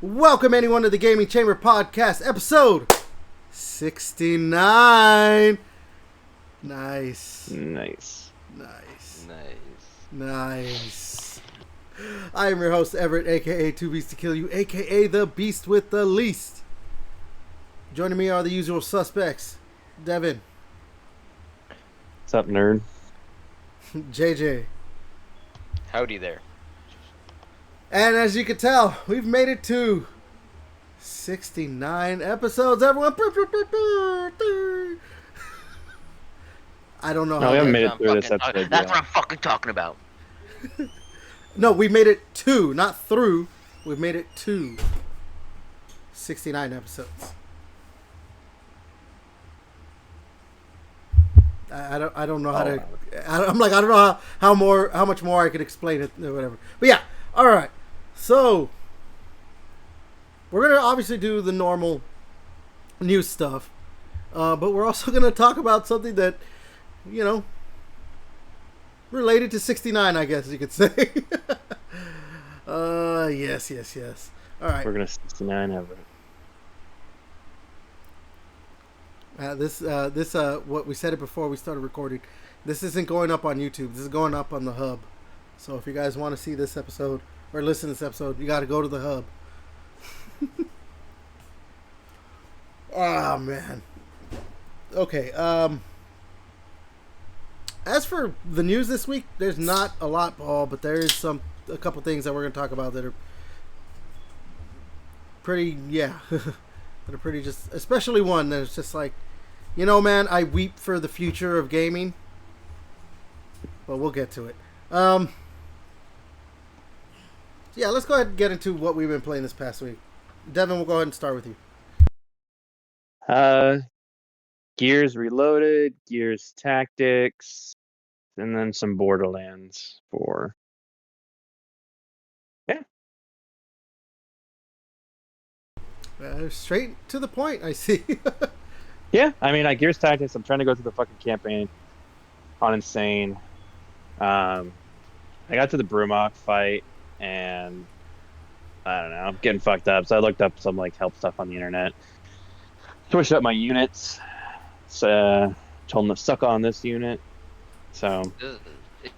Welcome anyone to the Gaming Chamber Podcast, episode 69. Nice. Nice. I am your host, Everett, aka Two Beasts to Kill You, aka the Beast with the Least. Joining me are the usual suspects, Devin. What's up, nerd? JJ. Howdy there. And as you can tell, we've made it to 69 episodes, everyone. I don't know No, how we haven't that- made it through this episode That's yet. what I'm fucking talking about. No, we made it to, not through. We've made it to 69 episodes. I don't know how to. I'm like, I don't know how much more I could explain it or whatever. But yeah, all right. So we're gonna obviously do the normal news stuff, but we're also gonna talk about something that, you know, related to 69, I guess you could say. Yes. All right. We're gonna 69 Everett. What we said it before we started recording. This isn't going up on YouTube. This is going up on the hub. So if you guys want to see this episode or listen to this episode, you got to go to the hub. Oh man. Okay. As for the news this week, there's not a lot, Paul, but there is a couple things that we're going to talk about that are pretty, that are pretty just, especially one that's just like, you know, man, I weep for the future of gaming, but we'll get to it. Yeah, let's go ahead and get into what we've been playing this past week. Devin, we'll go ahead and start with you. Gears Reloaded, Gears Tactics, and then some Borderlands 4. Yeah. Straight to the point, I see. Yeah, I mean, Gears Tactics, I'm trying to go through the fucking campaign on Insane. I got to the Brumach fight, and I don't know, I'm getting fucked up, so I looked up some, like, help stuff on the internet. Switched up my units. Told them to suck on this unit. So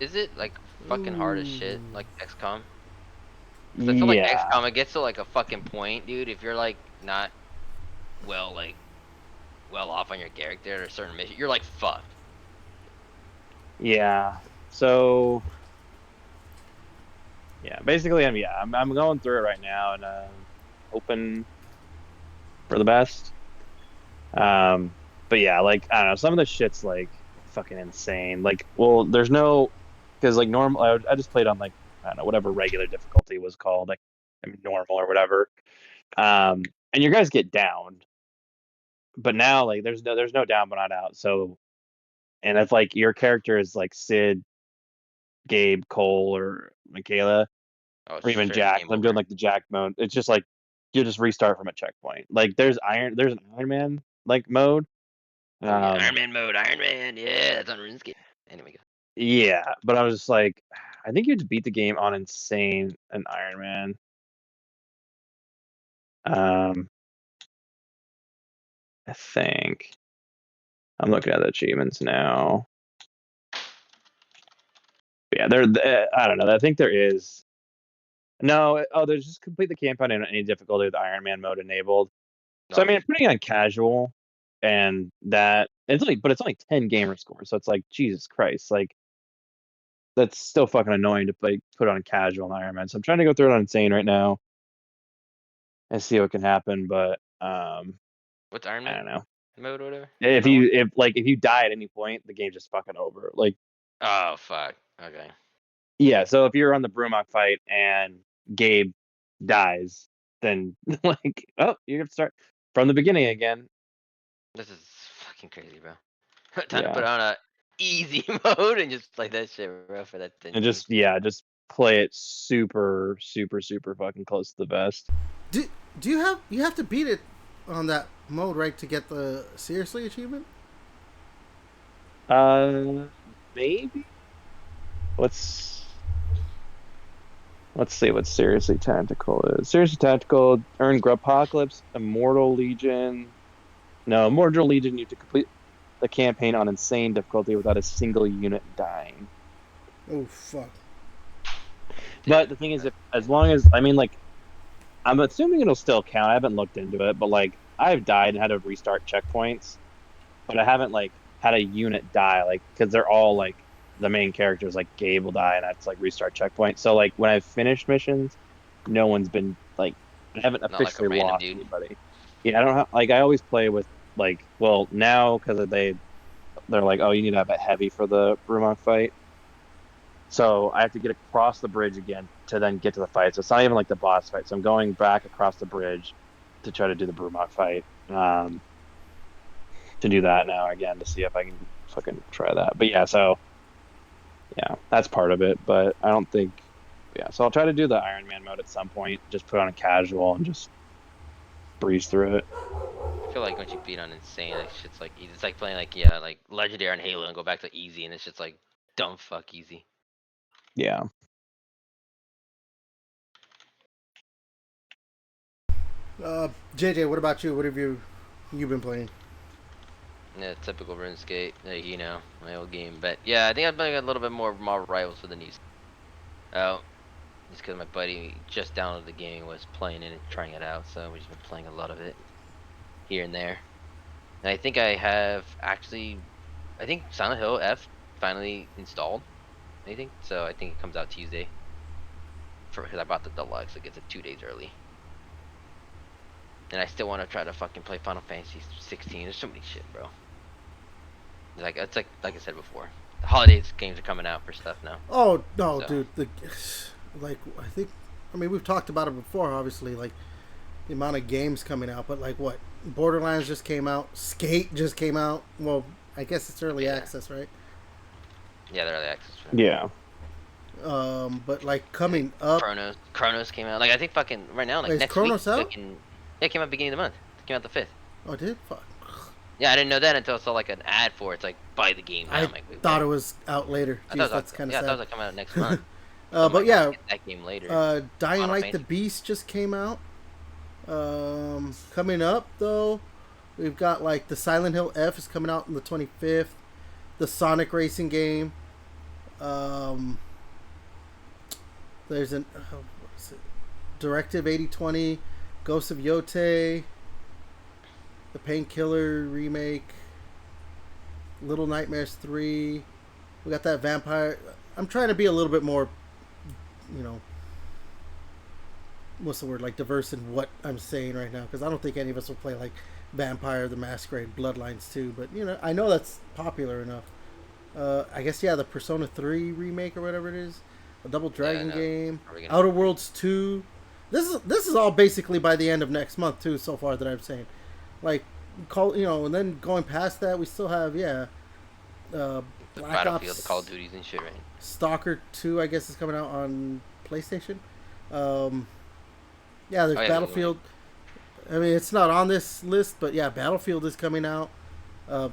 Is it like fucking hard as shit, like XCOM? 'Cause I feel like XCOM, it gets to like a fucking point, dude. If you're like not well off on your character or a certain mission, you're like fucked. Yeah. So yeah, basically, I'm going through it right now and hoping for the best. But yeah, like, I don't know, some of the shit's like fucking insane. Like, well, there's no, because like normal, I just played on like, I don't know, whatever regular difficulty was called, like, I mean, normal or whatever. And your guys get downed, but now like there's no down but not out. So, and if like your character is like Sid, Gabe, Cole, or Michaela, or even Jack, I'm doing like the Jack mode. It's just like you just restart from a checkpoint. Like there's an Iron Man like mode. Iron Man mode, Iron Man, yeah, that's on RuneScape. Anyway, go. Yeah, but I was just like, I think you had to beat the game on Insane and Iron Man. I think I'm looking at the achievements now. Yeah, I don't know. I think there is. No, there's just complete the campaign in any difficulty with Iron Man mode enabled. So I mean, I'm putting on casual, and that it's only 10 gamer scores, so it's like Jesus Christ, like that's still fucking annoying to like put on casual in Iron Man. So I'm trying to go through it on Insane right now and see what can happen, but What's Iron Man? I don't know. Mode or whatever? If you die at any point, the game's just fucking over. Like, oh fuck. Okay. yeah, so if you're on the Brumach fight and Gabe dies, then like, oh, you have to start from the beginning again. This is fucking crazy, bro. Time to put on a easy mode and just play that shit, bro, for that thing. And just play it super, super, super fucking close to the best. Do you have to beat it on that mode, right, to get the seriously achievement? Maybe. Let's Let's see what Seriously Tactical is. Seriously Tactical, earn Apocalypse, Immortal Legion. No, Immortal Legion, you have to complete the campaign on insane difficulty without a single unit dying. Oh, fuck. But the thing is, if as long as, I mean, like, I'm assuming it'll still count. I haven't looked into it, but, like, I've died and had to restart checkpoints, but I haven't, like, had a unit die, like, because they're all, like, the main characters, like, Gabe will die and I have to, like, restart checkpoints. So, like, when I've finished missions, no one's been, like, I haven't Not like a officially random lost dude. anybody. Yeah, I don't have, like, I always play with, like, well, now, because they're like, oh, you need to have a heavy for the Brumok fight. So I have to get across the bridge again to then get to the fight. So it's not even like the boss fight. So I'm going back across the bridge to try to do the Brumok fight. To do that now again to see if I can fucking try that. But yeah, so yeah, that's part of it. But I don't think, yeah. So I'll try to do the Iron Man mode at some point. Just put on a casual and just breeze through it. I feel like once you beat on insane, like shit's like it's like playing like like legendary on Halo and go back to easy, and it's just like dumb fuck easy. Yeah. JJ, what about you? What have you been playing? Yeah, typical RuneScape, my old game. But yeah, I think I'm playing a little bit more Marvel Rivals with the new. Oh, just because my buddy just downloaded the game and was playing it and trying it out, so we've just been playing a lot of it here and there. And I think I think Silent Hill F finally installed. I think so. I think it comes out Tuesday. Because I bought the deluxe, it gets it 2 days early. And I still want to try to fucking play Final Fantasy 16. There's so many shit, bro. It's like I said before, the holidays games are coming out for stuff now. Oh no, So. dude! I mean, we've talked about it before. Obviously, like the amount of games coming out, but like what? Borderlands just came out. Skate just came out. Well, I guess it's early access, right? Yeah, they're early access. Right? Yeah. But like coming up, Chronos came out. Like I think fucking right now, like wait, next Chronos week. out? Fucking, yeah, it came out beginning of the month. It came out the 5th. Oh, it did? Fuck. Yeah, I didn't know that until I saw like an ad for it. It's like buy the game. I I'm like, wait, thought what? it was out later. Jeez, that's kind of sad. I thought it was coming out next month. But like, yeah, that game later. Dying Final Light Fantasy. the Beast just came out. Coming up though, we've got like the Silent Hill F is coming out on the 25th. The Sonic racing game. There's an what is it? Directive 8020, Ghost of Yote, the Painkiller remake, Little Nightmares 3. We got that vampire. I'm trying to be a little bit more, what's the word, like diverse in what I'm saying right now, because I don't think any of us will play like Vampire the Masquerade Bloodlines 2, but I know that's popular enough. I guess the Persona 3 remake or whatever it is, a Double Dragon game, Outer Worlds 2. This is all basically by the end of next month too, so far that I'm saying. Like and then going past that, we still have the Black Battlefield, Ops, the Call of Duties and shit, right? Stalker 2, I guess, is coming out on PlayStation. There's Battlefield. I mean, it's not on this list, but yeah, Battlefield is coming out. Like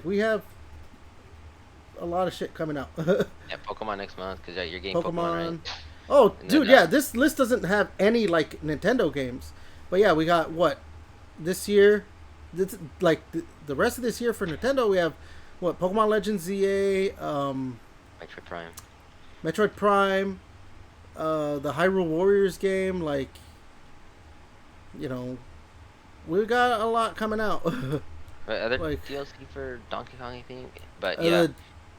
we have a lot of shit coming out. Yeah, Pokemon next month because you're getting Pokemon, right? Oh, And dude, then, this list doesn't have any like Nintendo games, but yeah, we got what this year. This like the rest of this year for Nintendo, we have what Pokemon Legends ZA, Metroid Prime, the Hyrule Warriors game. Like, we got a lot coming out. Other like, DLC for Donkey Kong, I think. But yeah,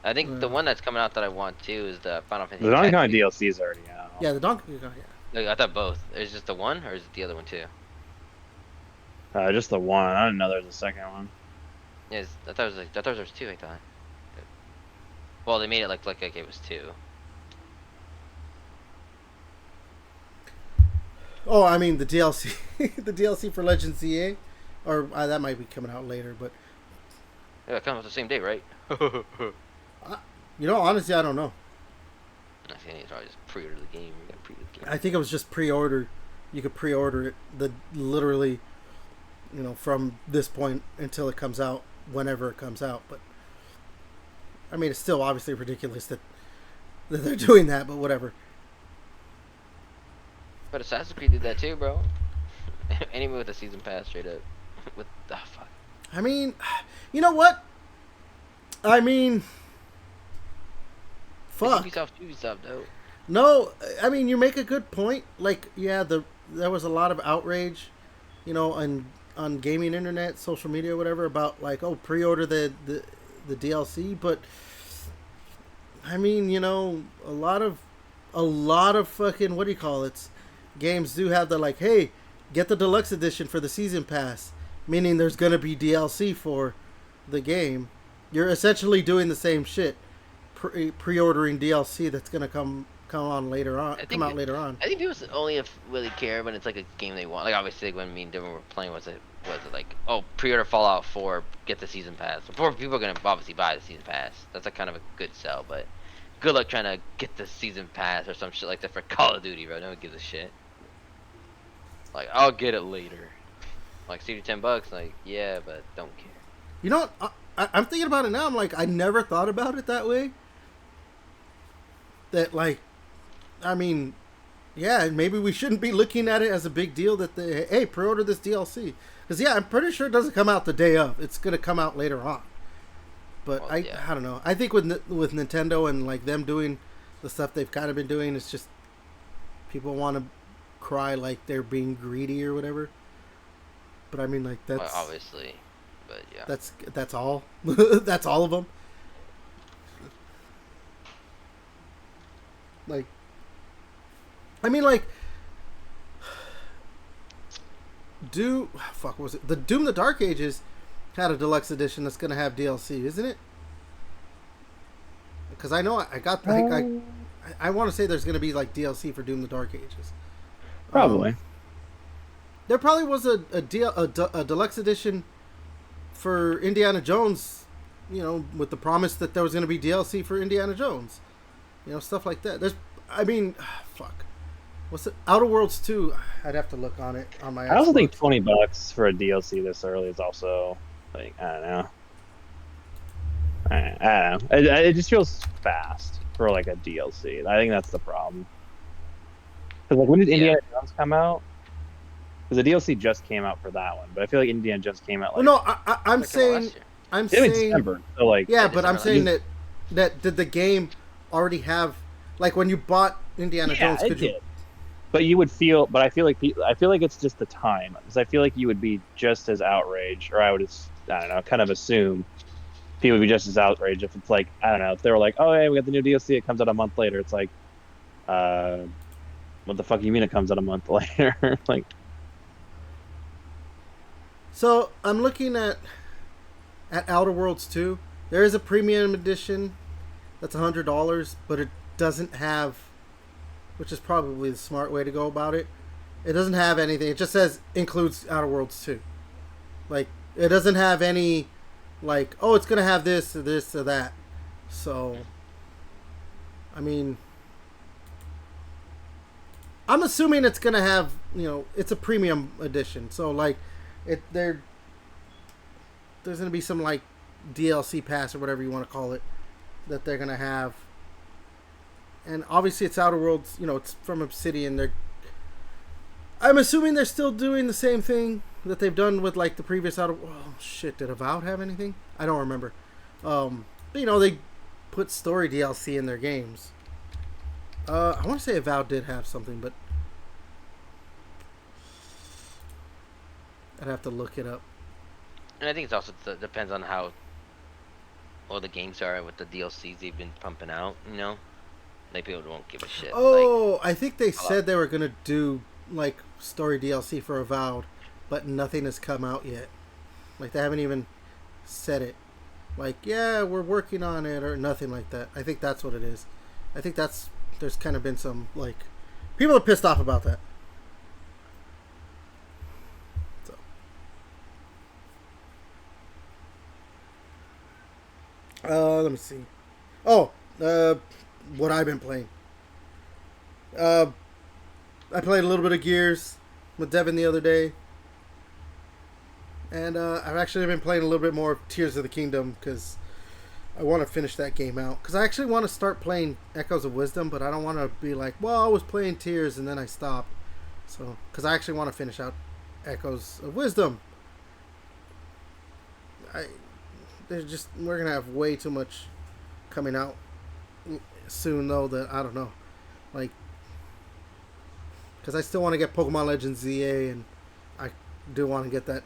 I think the one that's coming out that I want too is the Final Fantasy. The Donkey Kong DLC is already out. Yeah, the Donkey Kong. Yeah. Like, I thought both. Is just the one, or is it the other one too? Just the one. I didn't know there was a second one. Yeah, I thought there was two. I thought. Well, they made it like it was two. Oh, I mean the DLC, the DLC for Legends ZA, or that might be coming out later. But Yeah, it comes out the same day, right? honestly, I don't know. I think it's probably just pre-order the game. You gotta pre-order the game. I think it was just pre-order. You could pre-order it. Literally, from this point until it comes out, whenever it comes out. But I mean, it's still obviously ridiculous that they're doing that. But whatever. But Assassin's Creed did that too, bro. Anyway, with the season pass, straight up. With fuck. I mean, you know what? I mean, fuck. Ubisoft, though. No, I mean, you make a good point. Like, yeah, there was a lot of outrage, you know, on gaming internet, social media, whatever, about like, oh, pre-order the DLC. But I mean, you know, a lot of fucking, what do you call it? Games do have the like, hey, get the deluxe edition for the season pass, meaning there's gonna be DLC for the game. You're essentially doing the same shit, pre-ordering DLC that's gonna come out later on. I think people only really care when it's like a game they want. Like obviously, when me and Devin were playing, was it like, oh, pre-order Fallout 4, get the season pass. Before people are gonna obviously buy the season pass. That's like kind of a good sell, but good luck trying to get the season pass or some shit like that for Call of Duty, bro. No one gives a shit. Like, I'll get it later. Like, $10, like, yeah, but don't care. You know what? I'm thinking about it now. I'm like, I never thought about it that way. That, like, I mean, yeah, maybe we shouldn't be looking at it as a big deal that hey, pre-order this DLC. Because, yeah, I'm pretty sure it doesn't come out the day of. It's going to come out later on. But well, I don't know. I think with Nintendo and, like, them doing the stuff they've kind of been doing, it's just people want to cry like they're being greedy or whatever. But I mean, like, that's well, obviously, but yeah, that's all. That's all of them. Like, I mean, like, what was it? The Doom: The Dark Ages had a deluxe edition that's gonna have DLC, isn't it? Because I know I want to say there's gonna be like DLC for Doom: The Dark Ages. Probably. There probably was a deluxe edition for Indiana Jones, you know, with the promise that there was going to be DLC for Indiana Jones. You know, stuff like that. Fuck. What's it? Outer Worlds 2. I'd have to look on it on my. I also think $20 for a DLC this early is also like, I don't know. I don't know. It just feels fast for like a DLC. I think that's the problem. Because like, when did Indiana Jones come out? Because the DLC just came out for that one, but I feel like Indiana Jones came out like. Well, no, I'm saying December. So like. Yeah, but I'm saying that did the game already have, like, when you bought Indiana Jones? It did. But you would feel, but I feel like it's just the time, because I feel like you would be just as outraged, or I don't know, kind of assume people would be just as outraged if it's like, I don't know, if they were like, oh hey, we got the new DLC, it comes out a month later. It's like, what the fuck do you mean it comes out a month later? Like. So I'm looking at Outer Worlds 2. There is a premium edition that's $100, but it doesn't have, which is probably the smart way to go about it. It doesn't have anything. It just says includes Outer Worlds 2. Like, it doesn't have any, like, oh, it's gonna have this or this or that. So, I mean, I'm assuming it's gonna have, you know, it's a premium edition. So like. There's gonna be some like DLC pass or whatever you want to call it that they're gonna have, and obviously it's Outer Worlds. You know, it's from Obsidian. I'm assuming they're still doing the same thing that they've done with like the previous Outer. Oh shit! Did Avowed have anything? I don't remember. But, you know, they put story DLC in their games. I want to say Avowed did have something, but. I'd have to look it up. And I think it's also depends on how well the games are with the DLCs they've been pumping out, you know? Like, people won't give a shit. Oh, like, I think they said they were going to do, like, story DLC for Avowed, but nothing has come out yet. Like, they haven't even said it. Like, yeah, we're working on it, or nothing like that. I think that's what it is. I think there's kind of been some, like, people are pissed off about that. Let me see. Oh, what I've been playing. I played a little bit of Gears with Devin the other day. And I've actually been playing a little bit more of Tears of the Kingdom because I want to finish that game out. Because I actually want to start playing Echoes of Wisdom, but I don't want to be like, well, I was playing Tears and then I stopped. So, because I actually want to finish out Echoes of Wisdom. We're gonna have way too much coming out soon though that I don't know, like, because I still want to get Pokemon Legends ZA and I do want to get that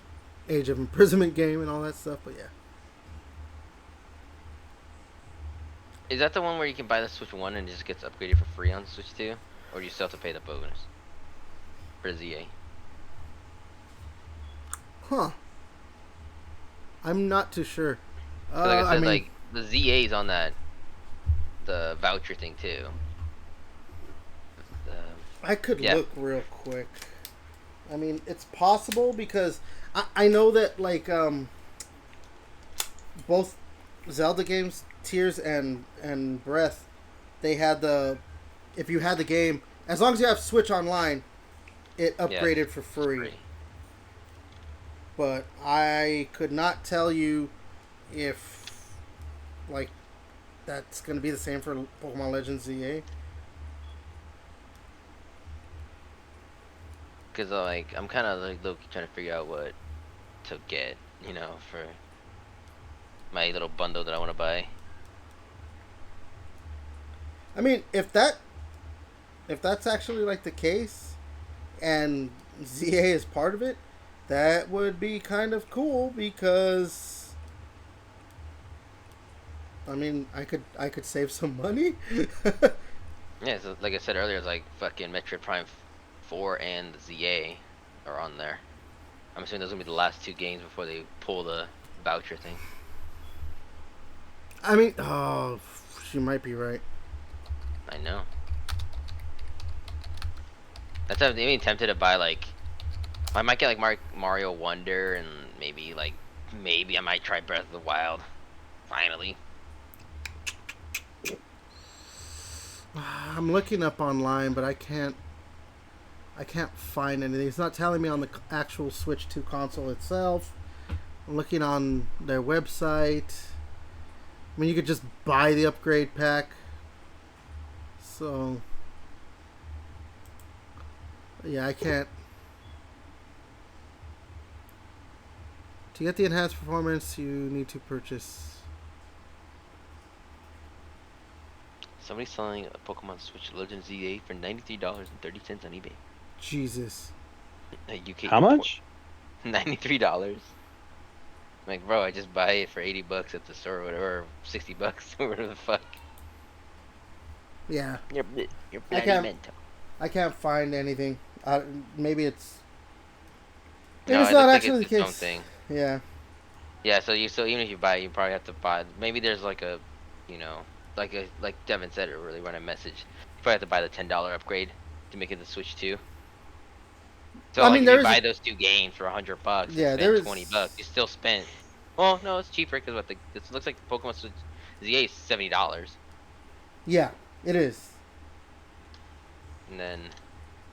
Age of Imprisonment game and all that stuff. But yeah, Is that the one where you can buy the Switch 1 and it just gets upgraded for free on Switch 2? Or do you still have to pay the bonus for ZA? huh? I'm not too sure. 'Cause like I said, mean, like the ZA's on the voucher thing too. I could Yeah. look real quick. I mean, it's possible because I know that like both Zelda games, Tears and Breath, they had if you had the game, as long as you have Switch Online, it upgraded for free. But I could not tell you if like that's going to be the same for Pokemon Legends ZA. Because like I'm kind of like low-key trying to figure out what to get, you know, for my little bundle that I want to buy. I mean, if that's actually like the case, and ZA is part of it, that would be kind of cool because I mean, I could save some money. Yeah, so like I said earlier, it's like fucking Metroid Prime 4 and the ZA are on there. I'm assuming those are gonna be the last two games before they pull the voucher thing. I mean, oh, she might be right. I know. That's why I'm even tempted to buy like I might get like Mario Wonder and maybe I might try Breath of the Wild. Finally. I'm looking up online, but I can't find anything. It's not telling me on the actual Switch 2 console itself. I'm looking on their website. I mean, you could just buy the upgrade pack. So, yeah, I can't. To get the enhanced performance, you need to purchase. Somebody's selling a Pokemon Switch Legends ZA for $93.30 on eBay. Jesus. A UK How much? $93. Like, bro, I just buy it for $80 at the store or whatever, or $60 or whatever the fuck. Yeah. You're I bloody can't- mental. I can't find anything. Maybe it's. No, Maybe it's I not don't think actually it's the its own case. thing. Yeah. Yeah, so even if you buy it, you probably have to buy. Maybe there's like a, like Devin said it really when I messaged. You probably have to buy the $10 upgrade to make it the Switch 2. So I like mean, if there you is buy a- those two games for $100, Yeah, and there spend is- $20, you still spent. Well, no, it's cheaper because it looks like the Pokemon Switch ZA is $70, Yeah, it is. and then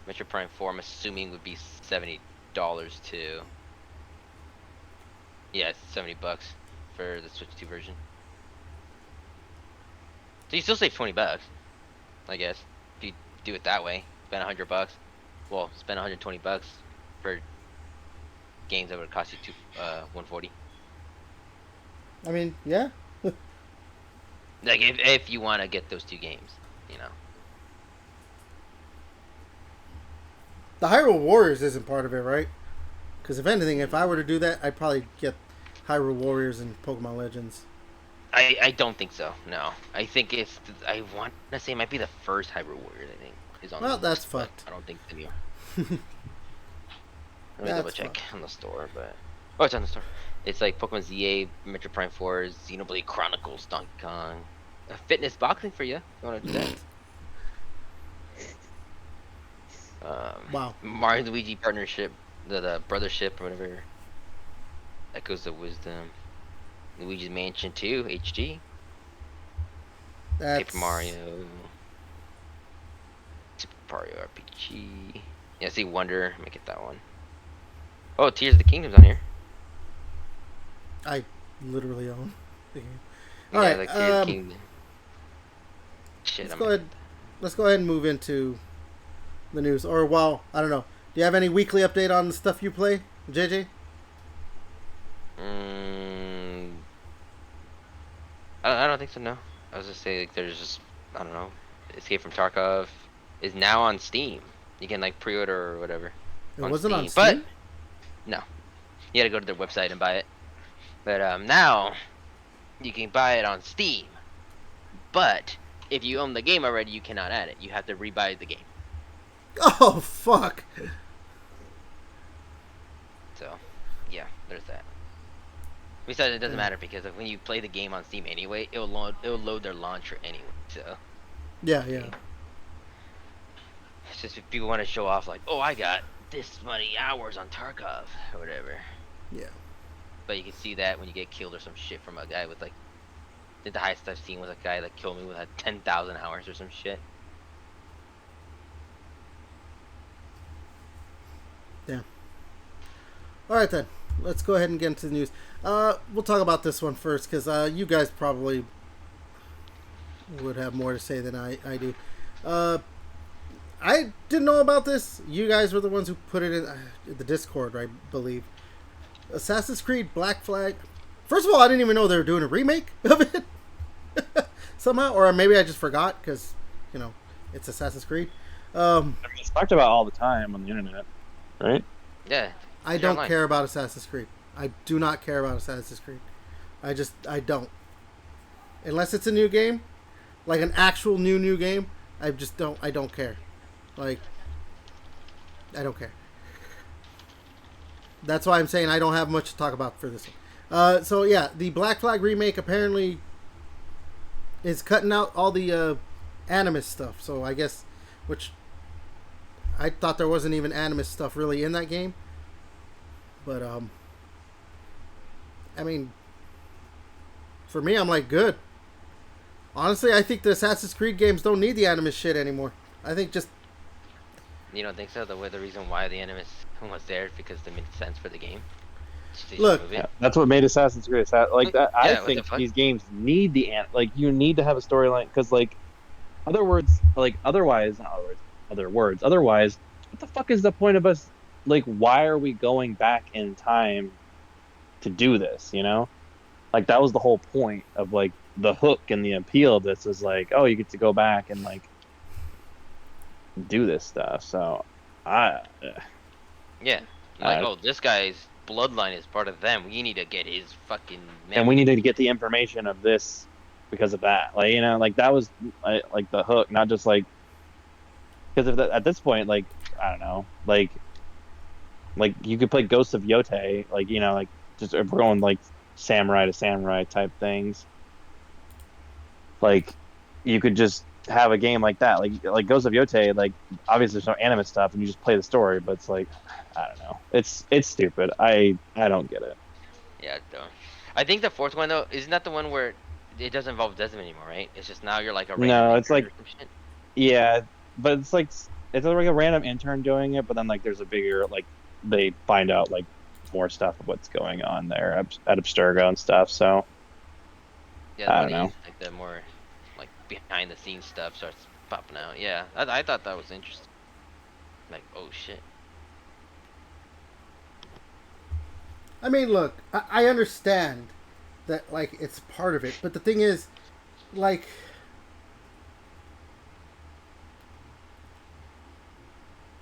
Metro Prime 4, I'm assuming would be $70 too. Yeah, it's $70 for the Switch 2 version. So you still save $20, I guess, if you do it that way. Spend $100. Well, spend $120 for games that would cost you $140. I mean, yeah. Like if you want to get those two games, you know. The Hyrule Warriors isn't part of it, right? Because if anything, if I were to do that, I'd probably get Hyrule Warriors and Pokemon Legends. I don't think so. No, I think I want to say it might be the first Hyrule Warriors. I think is on. Well, the that's list, but fucked. I don't think the new. Let me That's double check on the store, but it's on the store. It's like Pokemon ZA, Metro Prime 4, Xenoblade Chronicles, Donkey Kong, fitness boxing for you. If you want to do that. Wow. Mario and Luigi partnership, the brothership or whatever. Echoes of Wisdom. Luigi's Mansion 2 HD. That's Paper Mario. Super Mario RPG. Yeah, see Wonder. Let me get that one. Oh, Tears of the Kingdom's on here. I literally own the game. Yeah, All right. like Tears of the Kingdom. Shit, Let's I'm go ahead. Let's go ahead and move into the news. Or, well, I don't know. Do you have any weekly update on the stuff you play, JJ? I don't think so. No, I was just saying like there's just I don't know. Escape from Tarkov is now on Steam. You can like pre-order or whatever It on wasn't on Steam, but Steam? no, you had to go to their website and buy it. But now you can buy it on Steam. But if you own the game already, you cannot add it. You have to rebuy the game. Oh, fuck. So, yeah, there's that. Besides, it doesn't matter because when you play the game on Steam anyway, it'll load their launcher anyway. So. Yeah. It's just if people want to show off, like, oh, I got this many hours on Tarkov or whatever. Yeah. But you can see that when you get killed or some shit from a guy with like, I think the highest I've seen was a guy that killed me with 10,000 hours or some shit. Yeah. All right then. Let's go ahead and get into the news. We'll talk about this one first because you guys probably would have more to say than I do. I didn't know about this. You guys were the ones who put it in the Discord, I believe. Assassin's Creed Black Flag. First of all, I didn't even know they were doing a remake of it somehow, or maybe I just forgot because it's Assassin's Creed. It's talked about all the time on the internet, right? Yeah. I don't care about Assassin's Creed. I do not care about Assassin's Creed. I don't. Unless it's a new game, like an actual new game, I don't care. Like, I don't care. That's why I'm saying I don't have much to talk about for this one. So yeah, the Black Flag remake apparently is cutting out all the Animus stuff. So I guess, which I thought there wasn't even Animus stuff really in that game. But I mean, for me, I'm like, good. Honestly, I think the Assassin's Creed games don't need the Animus shit anymore. I think just... You don't think so? The reason why the Animus was there is because they made sense for the game? Look, yeah, that's what made Assassin's Creed like that. I Yeah, think these games need you need to have a storyline because otherwise, what the fuck is the point of us? Like, why are we going back in time to do this? Like that was the whole point of like the hook and the appeal of this is like, oh, you get to go back and like do this stuff. So yeah, oh, this guy's bloodline is part of them. We need to get his fucking memory. And we needed to get the information of this because of that. Like, like that was like the hook, not just like because at this point, like I don't know, like you could play Ghosts of Yote, like like just if we're going like samurai to samurai type things. Like you could just have a game like that, like Ghosts of Yote, like obviously there's no anime stuff and you just play the story, but it's like I don't know, it's stupid. I don't get it. Yeah, I think the fourth one though isn't that the one where it doesn't involve Desmond anymore, right? It's just now you're like a random it's like yeah, but it's like a random intern doing it, but then like there's a bigger like they find out like more stuff of what's going on there at Abstergo and stuff. So yeah, I don't know. like the more like behind the scenes stuff starts popping out. Yeah, I thought that was interesting. Like, oh shit. I mean, look, I understand that like it's part of it, but the thing is, like,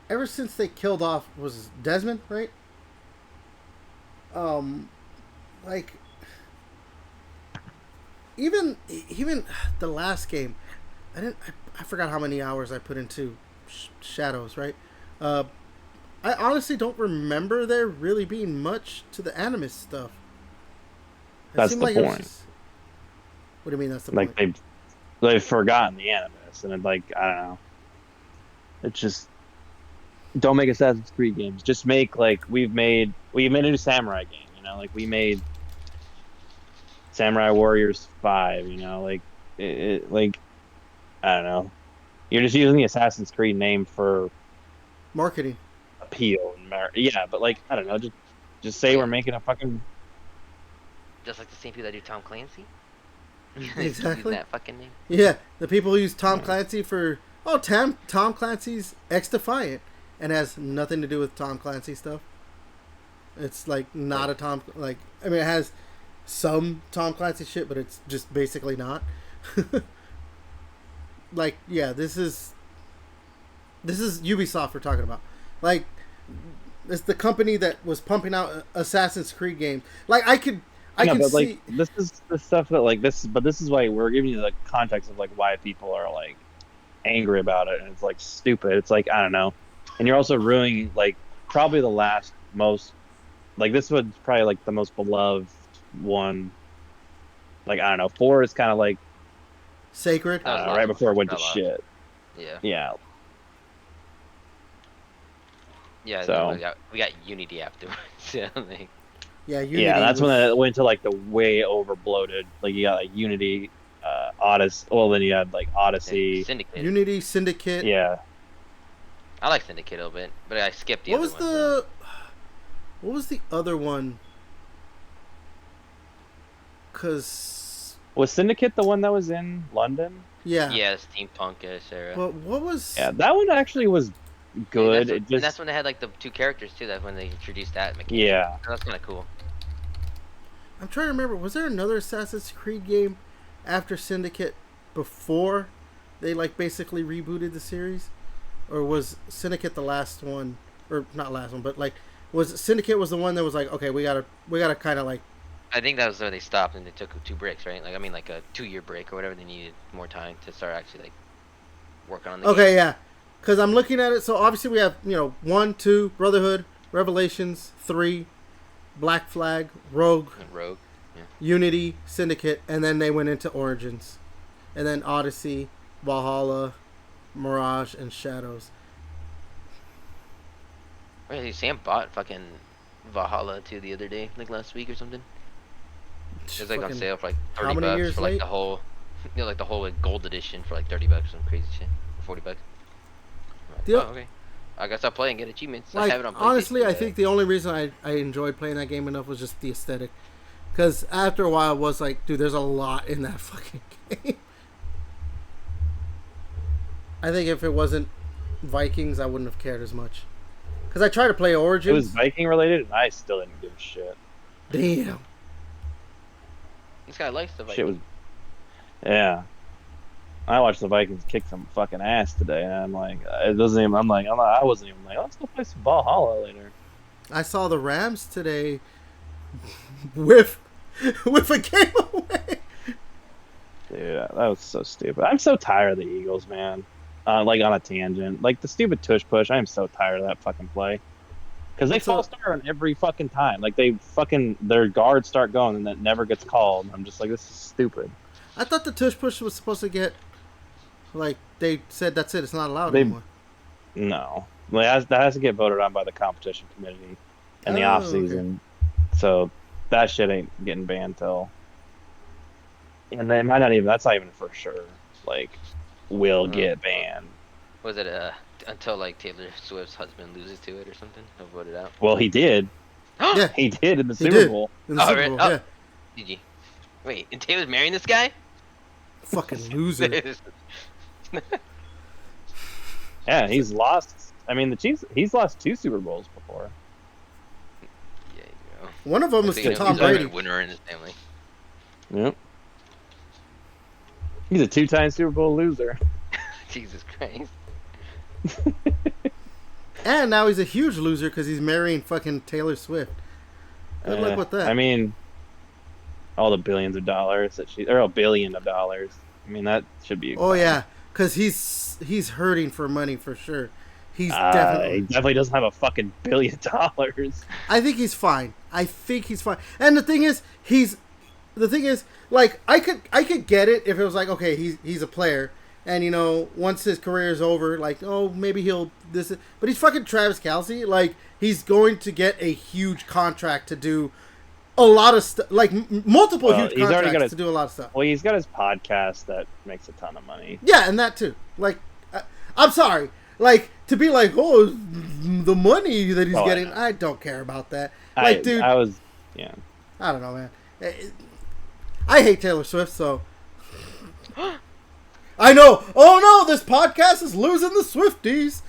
ever since they killed off was Desmond, right? Like even the last game, I forgot how many hours I put into Shadows, right? I honestly don't remember there really being much to the Animus stuff. That's the point. What do you mean that's the point? Like they've forgotten the Animus, and like I don't know. It's just don't make Assassin's Creed games. Just make like we made a new samurai game. Like we made Samurai Warriors 5. Like like I don't know. You're just using the Assassin's Creed name for marketing appeal and yeah, but like I don't know. Just say we're making a fucking. Just like the same people that do Tom Clancy. Exactly. That fucking name. Yeah, the people who use Tom Clancy for Tom Clancy's X Defiant. and has nothing to do with Tom Clancy stuff. It's like not a Tom like. I mean, it has some Tom Clancy shit, but it's just basically not. Like, yeah, this is Ubisoft we're talking about. Like, it's the company that was pumping out Assassin's Creed games. Like, I can but see. like this is the stuff that like this, but this is why we're giving you the context of like why people are like angry about it, and it's like stupid. It's like I don't know, and you're also ruining like probably the last most like this was probably like the most beloved one. Like I don't know, 4 is kind of like Sacred. right before it went to shit. Yeah. Yeah. So we got Unity afterwards. Yeah. Like, Yeah, Unity that's when it went to like the way over bloated. Like you got like Unity, Odyssey. Well, then you had like Odyssey, Syndicate. Unity, Syndicate. Yeah. I like Syndicate a little bit, but I skipped the What other was ones. what was the other one? Cause Was Syndicate the one that was in London? yeah, Yeah, steampunk-ish era. But what was? Yeah, that one actually was good. And that's when they had like the 2 characters too. That's when they introduced that mechanic. Yeah. So that's kind of cool. I'm trying to remember. Was there another Assassin's Creed game after Syndicate before they like basically rebooted the series, or was Syndicate the last one? Or not last one, but like was Syndicate was the one that was like, okay, we gotta kind of like. I think that was where they stopped and they took 2 breaks, right? Like I mean, like a 2-year break or whatever. They needed more time to start actually like working on the Okay, game. yeah, because I'm looking at it. So obviously we have 1, 2, Brotherhood, Revelations, 3, Black Flag, Rogue, And Rogue. Yeah. Unity, Syndicate, and then they went into Origins, and then Odyssey, Valhalla, Mirage, and Shadows. Wait, Sam bought fucking Valhalla too the other day, like last week or something. It was like on Fucking- sale for like how 30 many bucks years for like late? the whole, like the whole like, gold edition for like 30 bucks, some crazy shit, or 40 bucks. I'm like, The- oh, okay. I guess I'll play and get achievements. I Like, have it on PlayStation, honestly, I but- think the only reason I enjoyed playing that game enough was just the aesthetic. Because after a while, I was like, dude, there's a lot in that fucking game. I think if it wasn't Vikings, I wouldn't have cared as much. Because I tried to play It was Origins. Viking related, and I still didn't give a shit. Damn. This guy likes the Vikings. Shit was. Yeah. I watched the Vikings kick some fucking ass today, and I'm like, it doesn't even. I wasn't even like, let's go play some Valhalla later. I saw the Rams today with a game away. Dude, that was so stupid. I'm so tired of the Eagles, man. Like on a tangent, like the stupid tush push. I am so tired of that fucking play. Because they false start on every fucking time. Like their guards start going and that never gets called. I'm just like, this is stupid. I thought the tush push was supposed to get, like, they said that's it, it's not allowed anymore. No. Like, that has to get voted on by the competition committee in the off season. Okay. So that shit ain't getting banned till. And they might not even, that's not even for sure. Like, will get banned. Was it until like Taylor Swift's husband loses to it or something? He'll vote it out. Well, he did. Yeah, he did in the Super Bowl. In the Super Bowl, yeah. GG. Wait, and Taylor's marrying this guy? Fucking loser. Yeah, he's lost. I mean, the Chiefs. He's lost 2 Super Bowls before. Yeah, you know. One of them was to Tom Brady. He's a winner in his family. Yep. He's a 2-time Super Bowl loser. Jesus Christ. And now he's a huge loser because he's marrying fucking Taylor Swift. Good luck with that. I mean, all the billions of dollars that or $1 billion. I mean, that should be. Oh yeah, because he's hurting for money for sure. He definitely doesn't have a fucking $1 billion. I think he's fine. And the thing is, like, I could get it if it was like, okay, he's a player, and once his career is over, like, oh, maybe he'll but he's fucking Travis Kelce. Like, he's going to get a huge contract to do a lot of stuff, like multiple huge contracts to do a lot of stuff. Well, he's got his podcast that makes a ton of money. Yeah, and that too. Like, I'm sorry, like, to be like, oh, the money that he's getting, I don't care about that. Like, dude, I don't know, man. I hate Taylor Swift, so. I know. Oh no, this podcast is losing the Swifties.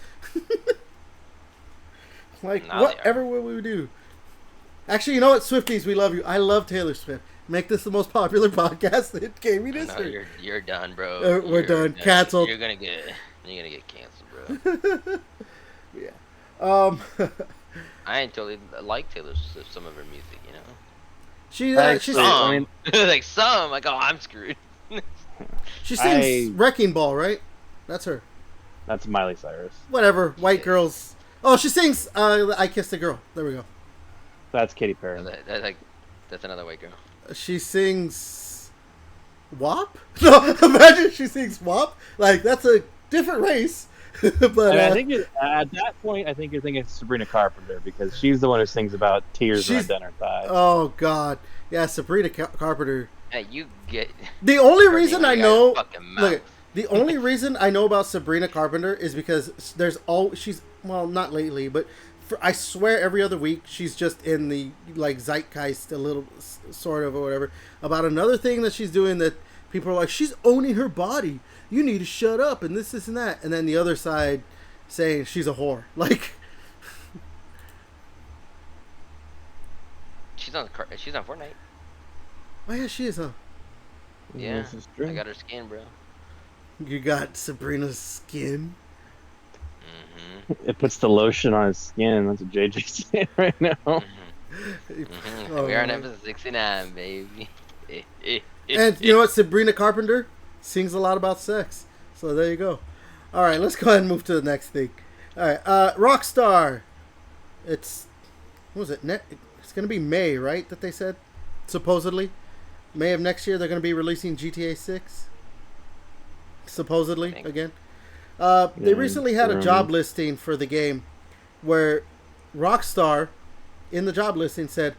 Like, Now they whatever will we do? Actually, you know what, Swifties, we love you. I love Taylor Swift. Make this the most popular podcast in gaming No, history. you're done, bro. We're done. Canceled. You're gonna get canceled, bro. Yeah. I ain't totally like Taylor Swift, some of her music, you know. She's Some, like some, like, oh, I'm screwed. she sings Wrecking Ball, right? That's her. That's Miley Cyrus. Whatever. White girls. Oh, she sings I Kissed a Girl. There we go. That's Katy Perry. That's another white girl. She sings WAP? No, imagine she sings WAP. Like, that's a different race. But I think at that point, I think you're thinking Sabrina Carpenter because she's the one who sings about tears running down her thigh. Oh God, yeah, Sabrina Carpenter. Hey, you get. The only reason I know, look, the only reason I know about Sabrina Carpenter is because she's not lately, but I swear every other week she's just in the like zeitgeist a little sort of or whatever about another thing that she's doing that people are like, she's owning her body. You need to shut up and this and that, and then the other side saying she's a whore. Like, she's on Fortnite. Oh yeah, she is, huh? Yeah, I got her skin, bro. You got Sabrina's skin. It puts the lotion on his skin. That's what JJ's saying right now. Oh, we are on episode 69, baby. And you know what? Sabrina Carpenter sings a lot about sex. So there you go. All right, let's go ahead and move to the next thing. All right, Rockstar. What was it? It's going to be May, right? That they said? Supposedly. May of next year, they're going to be releasing GTA 6. Supposedly, again. They recently had a job listing for the game where Rockstar, in the job listing, said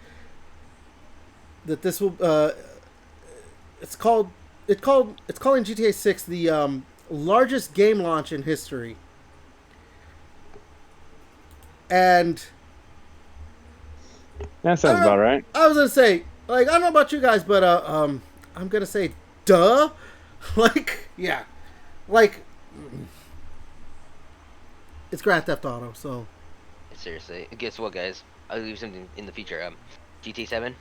that this will... It's calling GTA 6 the largest game launch in history. And... That sounds about right. I was going to say, like, I don't know about you guys, but I'm going to say, duh. Like, yeah. Like... It's Grand Theft Auto, so... Seriously. Guess what, guys? I'll leave something in the future. GTA 7,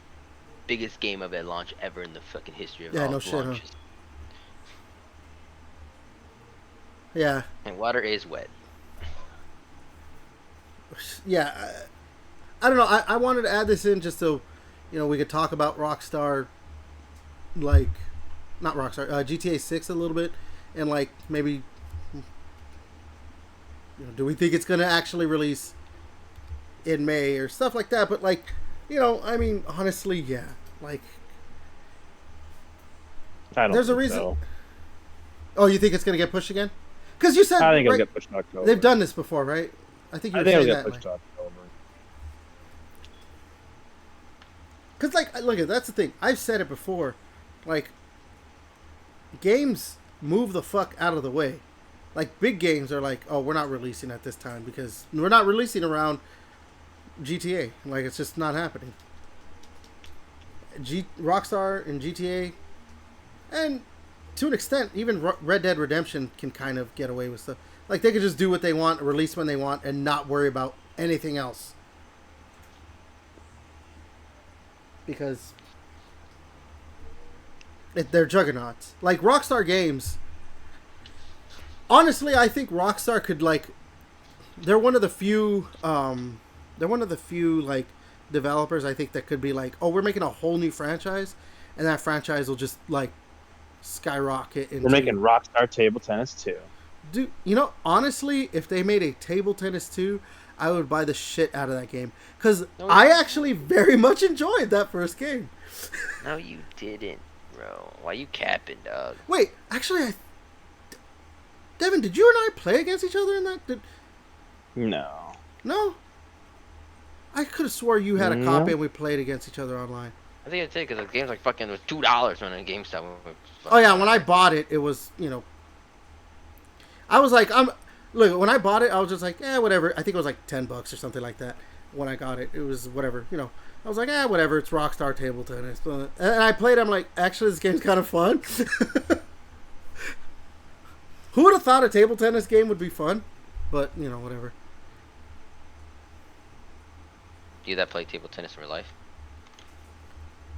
biggest game of a launch ever in the fucking history of all launches. Huh? Yeah. And water is wet. Yeah. I don't know. I wanted to add this in just so, we could talk about Rockstar, like... Not Rockstar, GTA 6 a little bit. And, like, maybe... do we think it's going to actually release in May or stuff like that? But, like, I mean, honestly, yeah. Like, there's a reason. So. Oh, you think it's going to get pushed again? Because you said... I think it'll get pushed to October. They've done this before, right? I think it'll get pushed to October. Because, like, look, that's the thing. I've said it before. Like, games move the fuck out of the way. Like, big games are like, oh, we're not releasing at this time because we're not releasing around GTA. Like, it's just not happening. Rockstar and GTA, and to an extent, even Red Dead Redemption can kind of get away with stuff. Like, they could just do what they want, release when they want, and not worry about anything else. Because they're juggernauts. Like, Rockstar Games... Honestly, I think Rockstar could, like... They're one of the few... like, developers, I think, that could be like, oh, we're making a whole new franchise, and that franchise will just, like, skyrocket into... We're making Rockstar Table Tennis 2. Dude, honestly, if they made a Table Tennis 2, I would buy the shit out of that game. Because I actually very much enjoyed that first game. No, you didn't, bro. Why you capping, dog? Wait, actually, Devin, did you and I play against each other in that? No. No? I could have swore you had a copy and we played against each other online. I think I did, because the game's like fucking was $2 when in GameStop. Oh yeah, when I bought it, it was, I was like, look, when I bought it, I was just like, whatever. I think it was like $10 or something like that when I got it. It was whatever, I was like, whatever, it's Rockstar Table Tennis. And I played, I'm like, actually, this game's kind of fun. Who would have thought a table tennis game would be fun? But, whatever. You that play table tennis in real life?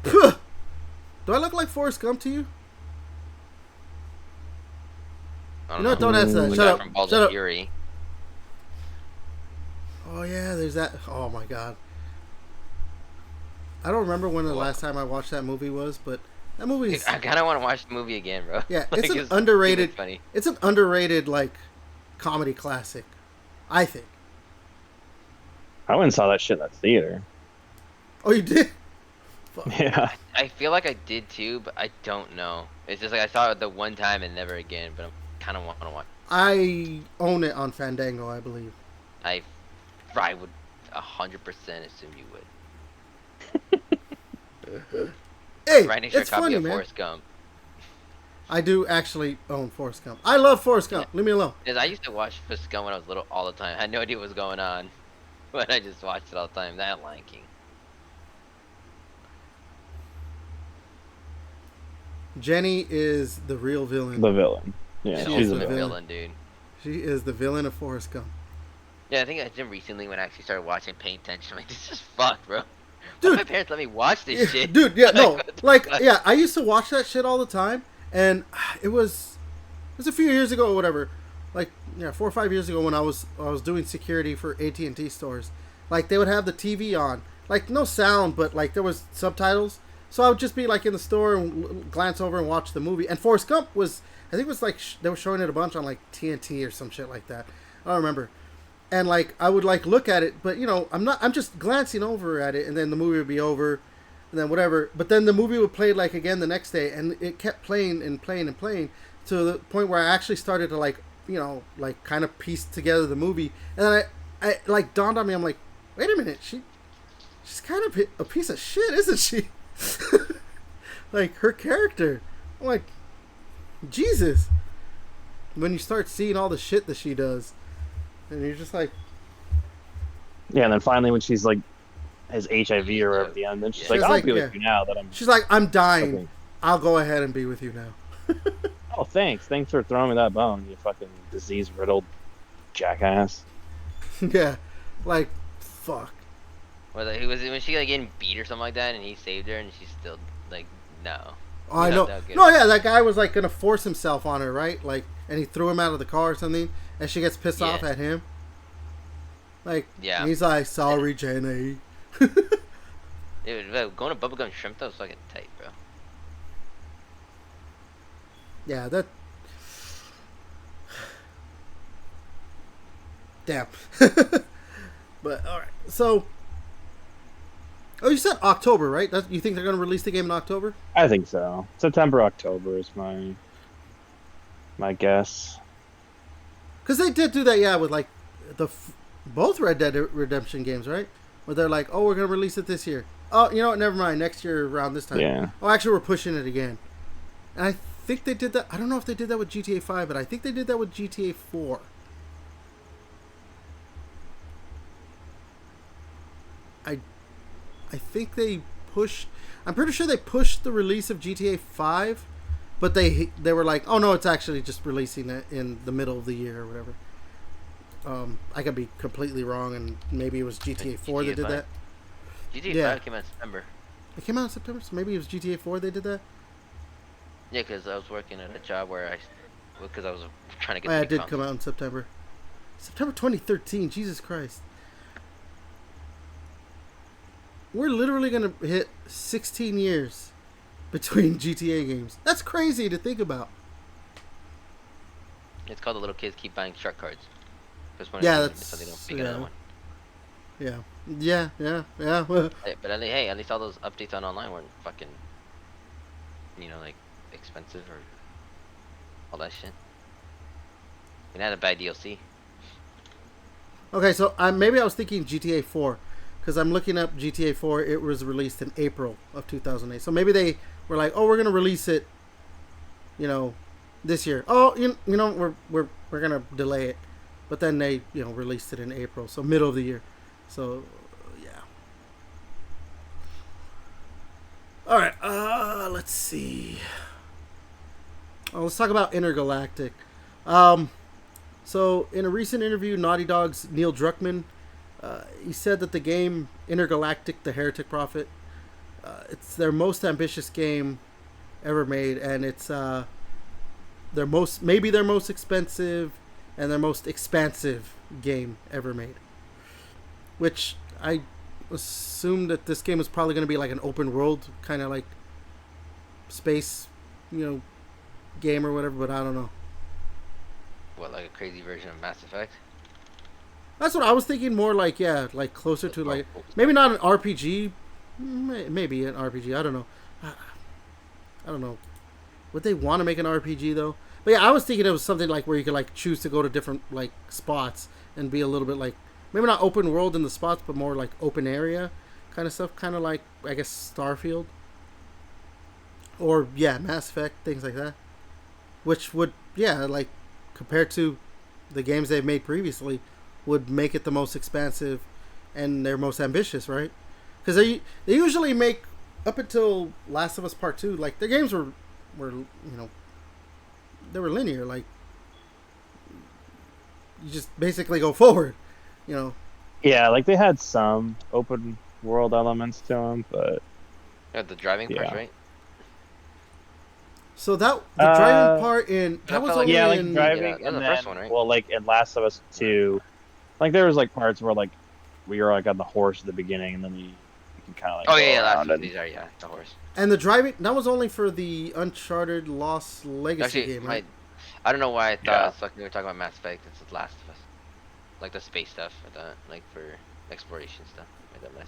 Do I look like Forrest Gump to you? I You know what? Don't know. answer that. The Shut guy up. from Balls Shut of up. Fury. Oh yeah, there's that. Oh my god. I don't remember when the What? last time I watched that movie was, but that movie's I kind of want to watch the movie again, bro. yeah, Like, it's an stupid underrated. funny. It's an underrated like comedy classic, I think. I went and saw that shit in the theater. Oh, you did? Fuck. Yeah. I feel like I did too, but I don't know. It's just like I saw it the one time and never again. But I kind of want to watch. I own it on Fandango, I believe. I would 100% assume you would. Hey, Right next to a it's copy funny, of man. Forrest Gump. I do actually own Forrest Gump. I love Forrest Gump. Leave me alone. Because I used to watch Forrest Gump when I was little all the time. I had no idea what was going on, but I just watched it all the time. That Lion King. Jenny is the real villain. The villain. Yeah, Yeah, She she's is a the ultimate villain. villain, dude. She is the villain of Forrest Gump. Yeah, I think I did recently when I actually started watching, paying attention. I'm like, this is fucked, bro. Dude. Why my parents let me watch this Yeah, shit? dude, yeah, no. what the Like, fuck? yeah, I used to watch that shit all the time, and it was a few years ago or whatever. Like, yeah, 4 or 5 years ago when I was doing security for AT&T stores. Like, they would have the TV on. Like, no sound, but, like, there was subtitles. So I would just be, like, in the store and glance over and watch the movie. And Forrest Gump was, I think it was, like, they were showing it a bunch on, like, TNT or some shit like that. I don't remember. And, like, I would, like, look at it, but, you know, I'm just glancing over at it, and then the movie would be over, and then whatever. But then the movie would play, like, again the next day, and it kept playing and playing and playing to the point where I actually started to, like, you know, like, kind of piece together the movie. And then I like, dawned on me, I'm like, wait a minute, she's kind of a piece of shit, isn't she? Like, her character. I'm like, Jesus. When you start seeing all the shit that she does, and you're just like, Yeah, and then finally when she's like has HIV or whatever at the end, then she's She's like, I'll like, be with yeah. you now that I'm she's like, I'm dying. Okay. I'll go ahead and be with you now. Oh, thanks for throwing me that bone, you fucking disease riddled jackass. Yeah, like, fuck. Was it when she like getting beat or something like that, and he saved her, and she's still like, no. Oh, I You know. that good. No, yeah, that guy was like gonna force himself on her, right? Like, and he threw him out of the car or something, and she gets pissed off Yeah. at him. Like, Yeah. and he's like, sorry, Jenny. Dude, going to bubblegum shrimp though is fucking tight, bro. Yeah, that. Damn. But all right, so. Oh, you said October, right? You think they're gonna release the game in October? I think so. September, October is my guess. Because they did do that, yeah, with like both Red Dead Redemption games, right? Where they're like, oh, we're gonna release it this year. Oh, you know what? Never mind. Next year around this time. Yeah. Oh, actually, we're pushing it again. And I think they did that. I don't know if they did that with GTA 5, but I think they did that with GTA 4. I think they pushed. I'm pretty sure they pushed the release of GTA 5, but they were like, oh no, it's actually just releasing it in the middle of the year or whatever. I could be completely wrong, and maybe it was GTA 4 that did that. GTA Yeah. 5 came out in September. It came out in September, so maybe it was GTA 4 they did that. Yeah, because I was working at a job where because I was trying to get. Oh, yeah, the it did console. come out in September. September 2013. Jesus Christ. We're literally going to hit 16 years between GTA games. That's crazy to think about. It's called the little kids keep buying shark cards. Yeah, that's so they don't pick another one. Yeah. Yeah. Hey, but at least all those updates on online weren't fucking, like expensive or all that shit. We had a bad DLC. Okay, so maybe I was thinking GTA 4. Because I'm looking up GTA 4. It was released in April of 2008. So maybe they were like, oh, we're going to release it, this year. Oh, we're going to delay it. But then they, released it in April. So middle of the year. So, yeah. All right. Let's see. Oh, let's talk about Intergalactic. So in a recent interview, Naughty Dog's Neil Druckmann he said that the game Intergalactic, the Heretic Prophet, it's their most ambitious game ever made, and it's their most expensive and their most expansive game ever made. Which I assumed that this game was probably going to be like an open world kind of like space, game or whatever, but I don't know. What, like a crazy version of Mass Effect? That's what I was thinking. More like like closer to like maybe not an RPG, maybe an RPG. I don't know. I don't know. Would they want to make an RPG though? But yeah, I was thinking it was something like where you could like choose to go to different like spots and be a little bit like maybe not open world in the spots, but more like open area kind of stuff. Kind of like I guess Starfield or Mass Effect, things like that. Which would like compared to the games they've made previously, would make it the most expansive and their most ambitious, right? Because they usually make up until Last of Us Part 2, like their games were they were linear, like you just basically go forward, Yeah, like they had some open world elements to them, but The driving part, right? So that the driving part in that was only in driving, and the then first one, right? well, like in Last of Us 2, like there was like parts where like we were like on the horse at the beginning, and then you can kind of like Last one, these are the horse. And the driving that was only for the Uncharted Lost Legacy game, right? I don't know why I thought it's like we were talking about Mass Effect. It's the Last of Us, like the space stuff, like for exploration stuff, like that mess.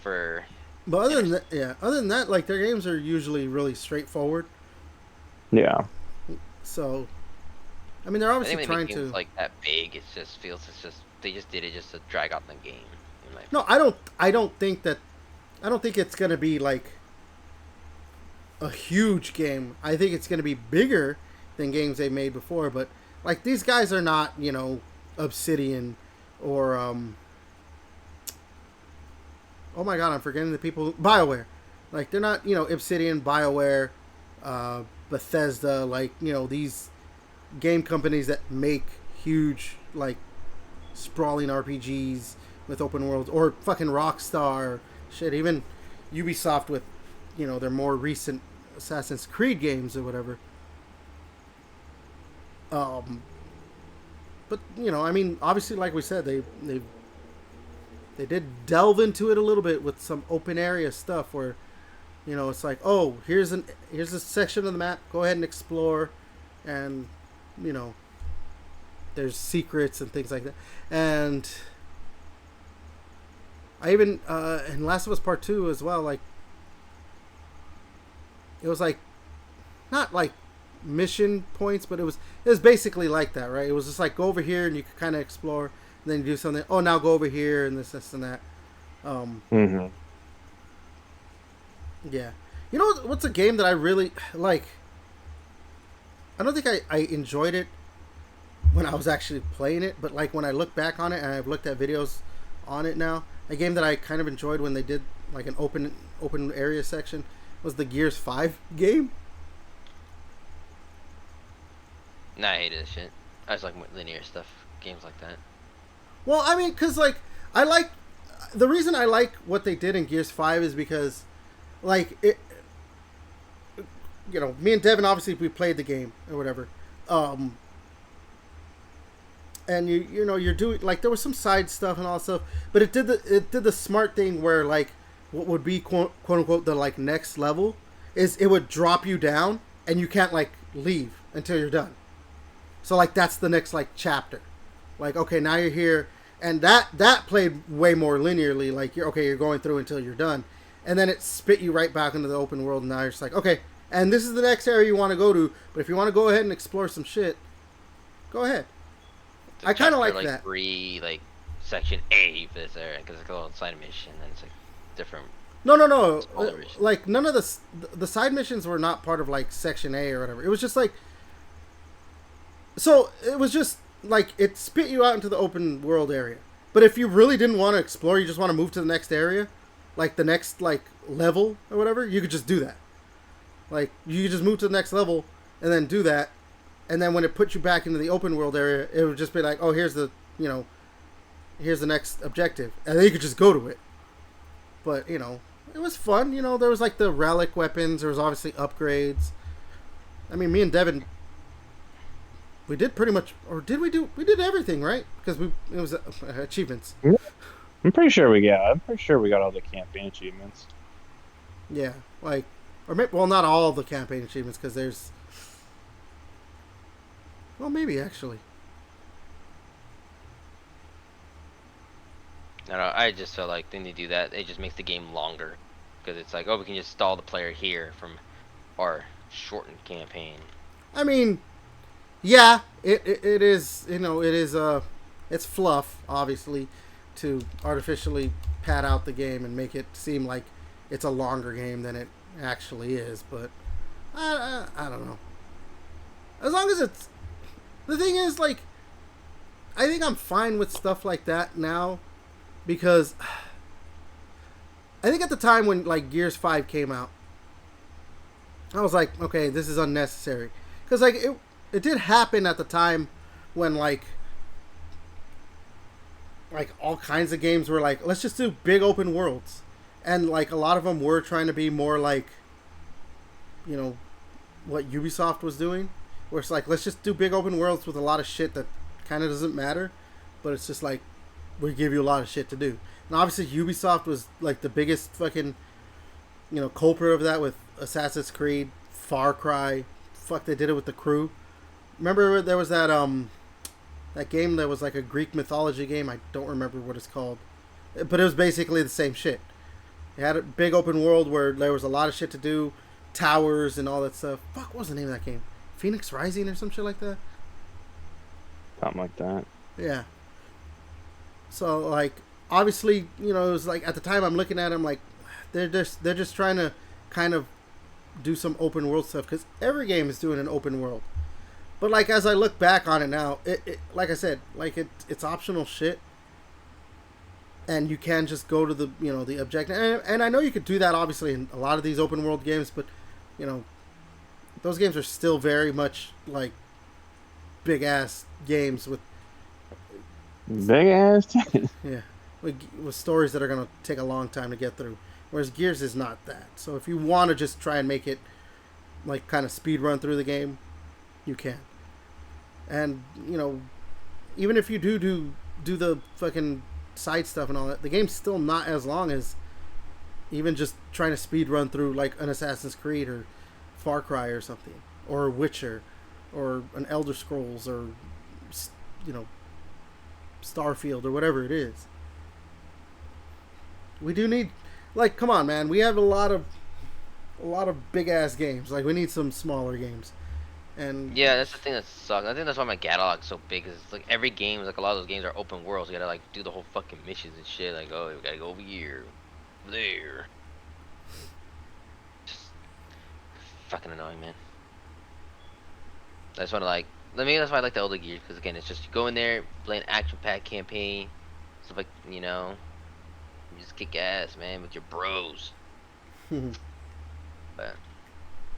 For But other than that, like their games are usually really straightforward. Yeah. So, I mean, they're obviously trying to like that big. It just feels they just did it just to drag out the game. No, I don't think it's gonna be like a huge game. I think it's gonna be bigger than games they've made before. But like these guys are not, Obsidian or oh my god, I'm forgetting the people. BioWare. Like, they're not, Obsidian, BioWare, Bethesda, like, these game companies that make huge, like, sprawling RPGs with open worlds. Or fucking Rockstar. Shit, even Ubisoft with, their more recent Assassin's Creed games or whatever. But, I mean, obviously, like we said, they did delve into it a little bit with some open area stuff where, it's like, oh, here's a section of the map. Go ahead and explore, and there's secrets and things like that. And I even in Last of Us Part 2 as well, like it was like not like mission points, but it was basically like that, right? It was just like go over here and you could kind of explore. Then you do something. Oh, now go over here and this and that. Yeah. You know what's a game that I really like? I don't think I enjoyed it when I was actually playing it, but like when I look back on it and I've looked at videos on it now, a game that I kind of enjoyed when they did like an open area section was the Gears 5 game. Nah, I hated this shit. I just like linear stuff, games like that. Well, I mean, because, like, the reason I like what they did in Gears 5 is because, like, it, me and Devin, obviously, we played the game or whatever. And, you're doing, like, there was some side stuff and all that stuff, but it did the smart thing where, like, what would be, quote unquote, the, like, next level is it would drop you down and you can't, like, leave until you're done. So, like, that's the next, like, chapter. Like, okay, now you're here, and that played way more linearly. Like, you're going through until you're done, and then it spit you right back into the open world. And now you're just like, okay, and this is the next area you want to go to. But if you want to go ahead and explore some shit, go ahead. I kind of like that. Like section A for this area because it's a little side mission, and it's like different. No. Like none of the side missions were not part of like section A or whatever. It was just like, so it was just. Like, it spit you out into the open world area. But if you really didn't want to explore, you just want to move to the next area, like the next, like, level or whatever, you could just do that. Like, you could just move to the next level and then do that. And then when it puts you back into the open world area, it would just be like, oh, here's the, here's the next objective, and then you could just go to it. But you know, it was fun. You know, there was like the relic weapons. There was obviously upgrades. I mean, me and Devin, we did pretty much, or did we do? We did everything, right? Because it was achievements. I'm pretty sure we got all the campaign achievements. Yeah, like, or maybe, well, not all the campaign achievements because there's, well, maybe actually. I don't know, I just felt like when they do that, it just makes the game longer. Because it's like, oh, we can just stall the player here from our shortened campaign. I mean, yeah, it is, you know, it's fluff, obviously, to artificially pad out the game and make it seem like it's a longer game than it actually is. But I don't know. As long as it's, the thing is, like, I think I'm fine with stuff like that now, because I think at the time when like Gears 5 came out, I was like, okay, this is unnecessary. Because like it did happen at the time when like all kinds of games were like, let's just do big open worlds. And like a lot of them were trying to be more like, you know, what Ubisoft was doing. Where it's like, let's just do big open worlds with a lot of shit that kind of doesn't matter. But it's just like, we give you a lot of shit to do. And obviously Ubisoft was like the biggest fucking, you know, culprit of that with Assassin's Creed, Far Cry. Fuck, they did it with The Crew. Remember there was that that game that was like a Greek mythology game. I don't remember what it's called. But it was basically the same shit. It had a big open world where there was a lot of shit to do. Towers and all that stuff. Fuck, what was the name of that game? Phoenix Rising or some shit like that? Something like that. Yeah. So, like, obviously, you know, it was like, at the time I'm looking at them like, they're just trying to kind of do some open world stuff, because every game is doing an open world. But, like, as I look back on it now, it like I said, like, it's optional shit. And you can just go to the, you know, the objective. And I know you could do that, obviously, in a lot of these open world games, but, you know, those games are still very much, like, big-ass games with... Big ass. Yeah. With stories that are going to take a long time to get through. Whereas Gears is not that. So if you want to just try and make it, like, kind of speed run through the game, you can. And, you know, even if you do the fucking side stuff and all that, the game's still not as long as even just trying to speed run through, like, an Assassin's Creed or Far Cry or something. Or Witcher. Or an Elder Scrolls. Or, you know, Starfield or whatever it is. We do need, like, come on, man. We have a lot of big ass games. Like, we need some smaller games. And yeah, that's the thing that sucks. I think that's why my catalog's so big. Is like every game, like a lot of those games are open worlds. You gotta like do the whole fucking missions and shit. Like, oh, we gotta go over here, over there. Just fucking annoying, man. I just wanna like. Maybe that's why I like the older Gears, because again, it's just you go in there, play an action-packed campaign, stuff like, you know, you just kick ass, man, with your bros. But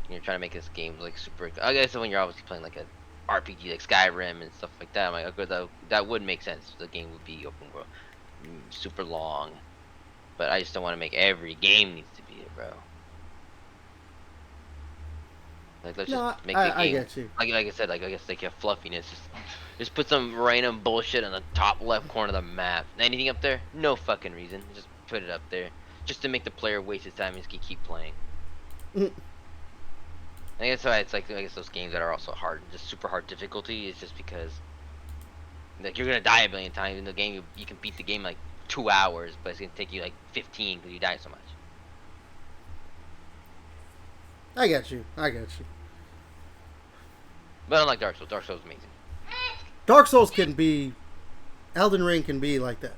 you're trying to make this game like super. I guess when you're obviously playing like a RPG like Skyrim and stuff like that, I'm like, okay, that would make sense. The game would be open world, super long. But I just don't want to make every game needs to be it, bro. Like, let's just make the game. I get you. Like I said, like I guess like a fluffiness. Just put some random bullshit on the top left corner of the map. Anything up there? No fucking reason. Just put it up there, just to make the player waste his time and just keep playing. I think that's why it's like, I guess those games that are also hard, just super hard difficulty, is just because like you're gonna die a billion times in the game. You can beat the game in like 2 hours, but it's gonna take you like 15 because you die so much. I get you. But unlike Dark Souls is amazing. Dark Souls can be, Elden Ring can be like that.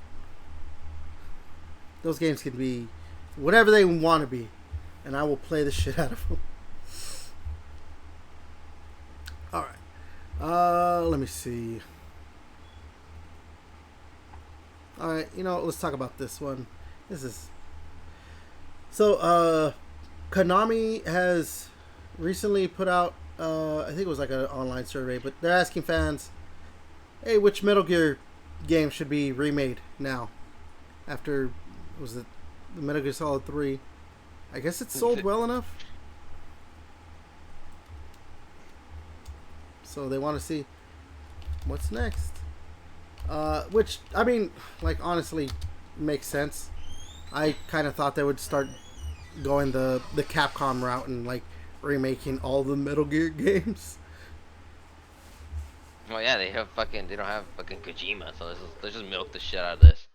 Those games can be whatever they want to be, and I will play the shit out of them. Alright. Let me see. Alright, you know, let's talk about this one. This is... So, Konami has recently put out, I think it was like an online survey, but they're asking fans, hey, which Metal Gear game should be remade now. After, was it the Metal Gear Solid 3? I guess it's sold well enough. So they want to see what's next. Which, I mean, like, honestly, makes sense. I kind of thought they would start going the Capcom route and, like, remaking all the Metal Gear games. Well, yeah, they don't have fucking Kojima, so let's just milk the shit out of this.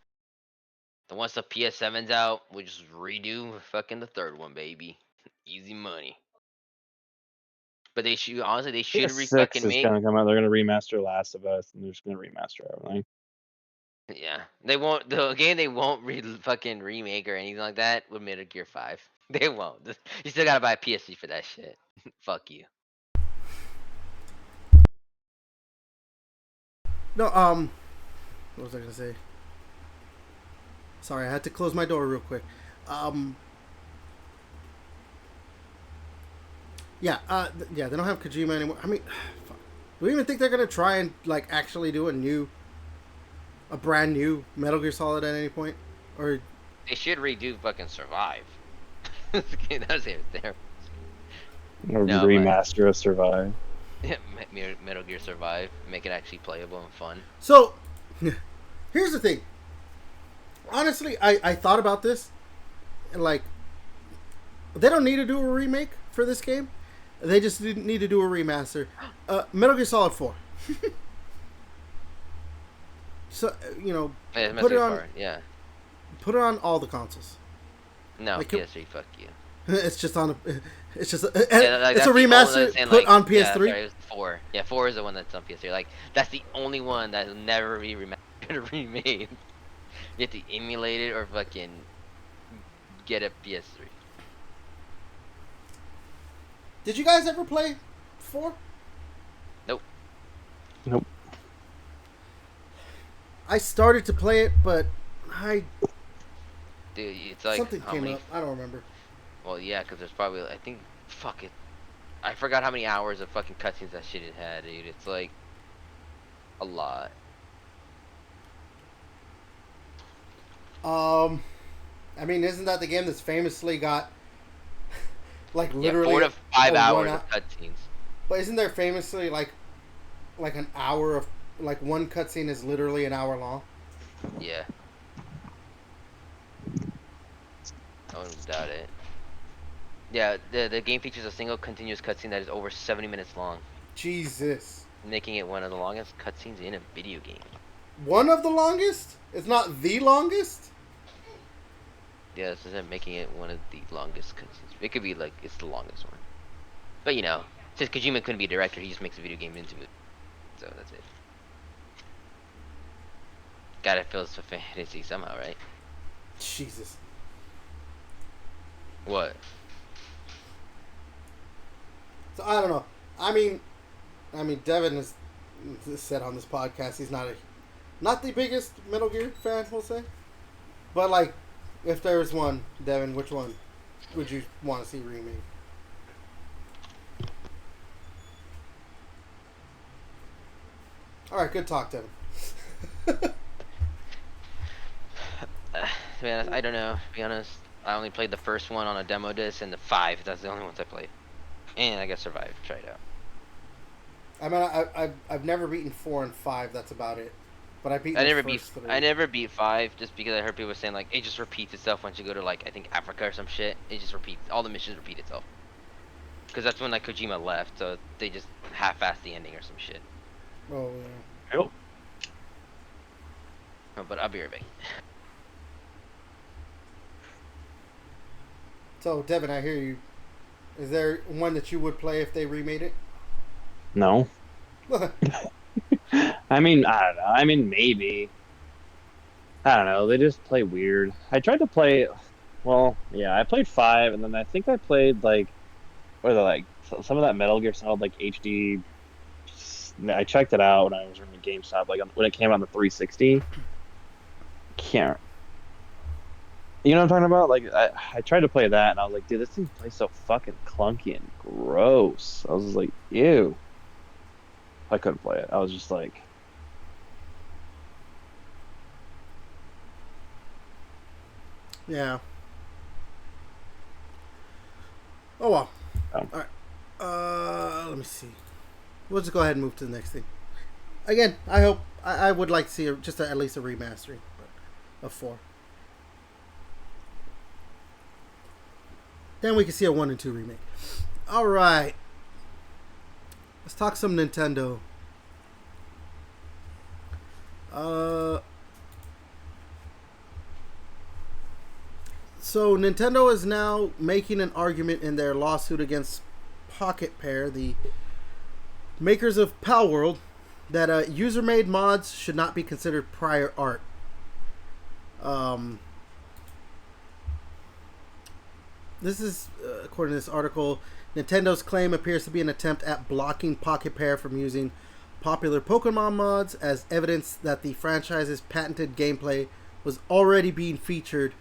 Then once the PS7's out, we'll just redo fucking the third one, baby. Easy money. But they should PS6 fucking is make. gonna come out. They're gonna remaster Last of Us, and they're just gonna remaster everything. Yeah, they won't. The game they won't fucking remake or anything like that with Metal Gear 5. They won't. You still gotta buy a PSC for that shit. Fuck you. No, what was I gonna say? Sorry, I had to close my door real quick. Yeah, yeah, they don't have Kojima anymore. I mean, fuck. Do we even think they're gonna try and like actually do a brand new Metal Gear Solid at any point? Or They should redo fucking Survive. That's it there. Or No, remaster of Survive. Metal Gear Survive, make it actually playable and fun. so, here's the thing. Honestly, I thought about this, and like, they don't need to do a remake for this game. They just need to do a remaster. Metal Gear Solid 4. So Yeah, put it on. Yeah. Put it on all the consoles. No, Like, PS3. Fuck you. It's just on. It's just. Yeah, like, it's that's a the only one remaster saying, put like, on PS3. Yeah, sorry, it was 4. Yeah, 4 is the one that's on PS3. Like, that's the only one that'll never be remastered or remade. You have to emulate it or fucking get a PS3. Did you guys ever play 4? Nope. Nope. I started to play it, but Dude, it's like something how came many? up. I don't remember. Well, yeah, because there's probably I think fuck it. I forgot how many hours of fucking cutscenes that shit it had, dude. It's like a lot. I mean, isn't that the game that's famously got like literally 4 to 5 a hours 1 of cutscenes. But isn't there famously like an hour of like one cutscene is literally an hour long? Yeah. I wouldn't doubt it. Yeah, the game features a single continuous cutscene that is over 70 minutes long, Jesus. making it one of the longest cutscenes in a video game. One of the longest? It's not the longest? Yeah, this isn't making it one of the longest cutscenes. It could be like it's the longest one. But since Kojima couldn't be a director, he just makes a video game into it. So that's it. Gotta fill some fantasy somehow, right? Jesus. What? So I don't know. I mean, Devin has said on this podcast he's not the biggest Metal Gear fan, we'll say. But like, if there was one, Devin, which one would you want to see remade? All right, good talk, Devin. To be honest, I don't know. To be honest, I only played the first one on a demo disc and the 5. That's the only ones I played. And I guess Survive. Try it out. I mean, I've never beaten 4 and 5. That's about it. But I never beat 5 just because I heard people saying like it just repeats itself once you go to like I think Africa or some shit. It just repeats. All the missions repeat itself. Because that's when like Kojima left, so they just half-assed the ending or some shit. Oh yeah. Yep. Oh, but I'll be right back. So Devin, I hear you. Is there one that you would play if they remade it? No. I mean, I don't know. I mean, maybe. I don't know. They just play weird. I tried to play. Well, yeah, I played 5, and then I think I played like, some of that Metal Gear Solid like HD. I checked it out when I was running GameStop, like when it came out on the 360. Can't. You know what I'm talking about? Like, I tried to play that, and I was like, dude, this thing plays so fucking clunky and gross. I was just like, ew. I couldn't play it. I was just like, Yeah. Oh well. Oh. All right. Let me see. We'll just go ahead and move to the next thing. Again, I would like to see at least a remastering of 4. Then we can see a 1 and 2 remake. All right. Let's talk some Nintendo. So Nintendo is now making an argument in their lawsuit against Pocketpair, the makers of Palworld, that user-made mods should not be considered prior art. This is, according to this article, Nintendo's claim appears to be an attempt at blocking Pocketpair from using popular Pokemon mods as evidence that the franchise's patented gameplay was already being featured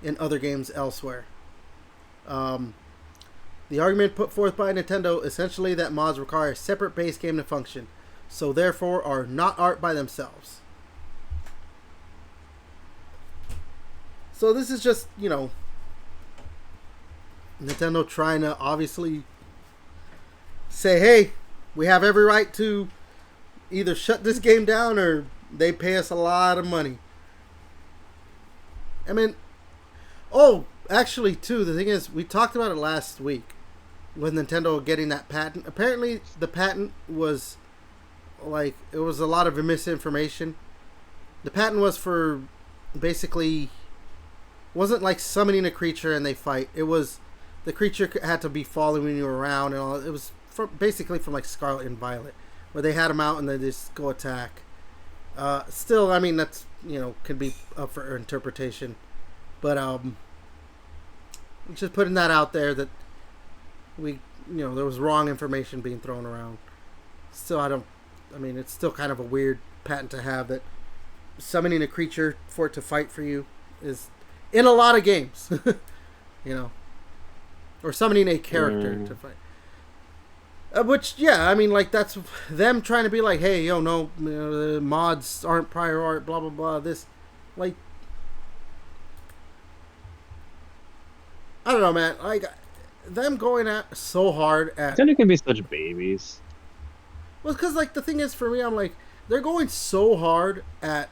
in other games elsewhere. The argument put forth by Nintendo essentially that mods require a separate base game to function, so therefore are not art by themselves. So this is just, Nintendo trying to obviously say, hey, we have every right to either shut this game down or they pay us a lot of money. I mean, actually, too, the thing is, we talked about it last week with Nintendo getting that patent. Apparently, the patent was, it was a lot of misinformation. The patent was for, basically, wasn't like summoning a creature and they fight. It was, the creature had to be following you around and all. It was basically from, Scarlet and Violet, where they had them out and they just go attack. Still, I mean, that's, could be up for interpretation. But, just putting that out there that there was wrong information being thrown around. Still, it's still kind of a weird patent to have, that summoning a creature for it to fight for you is in a lot of games, or summoning a character to fight. Which, yeah, that's them trying to be like, hey, no, mods aren't prior art, blah, blah, blah. This, I don't know, man. Them going at so hard at... Nintendo can be such babies. Well, because, the thing is, for me, I'm like, they're going so hard at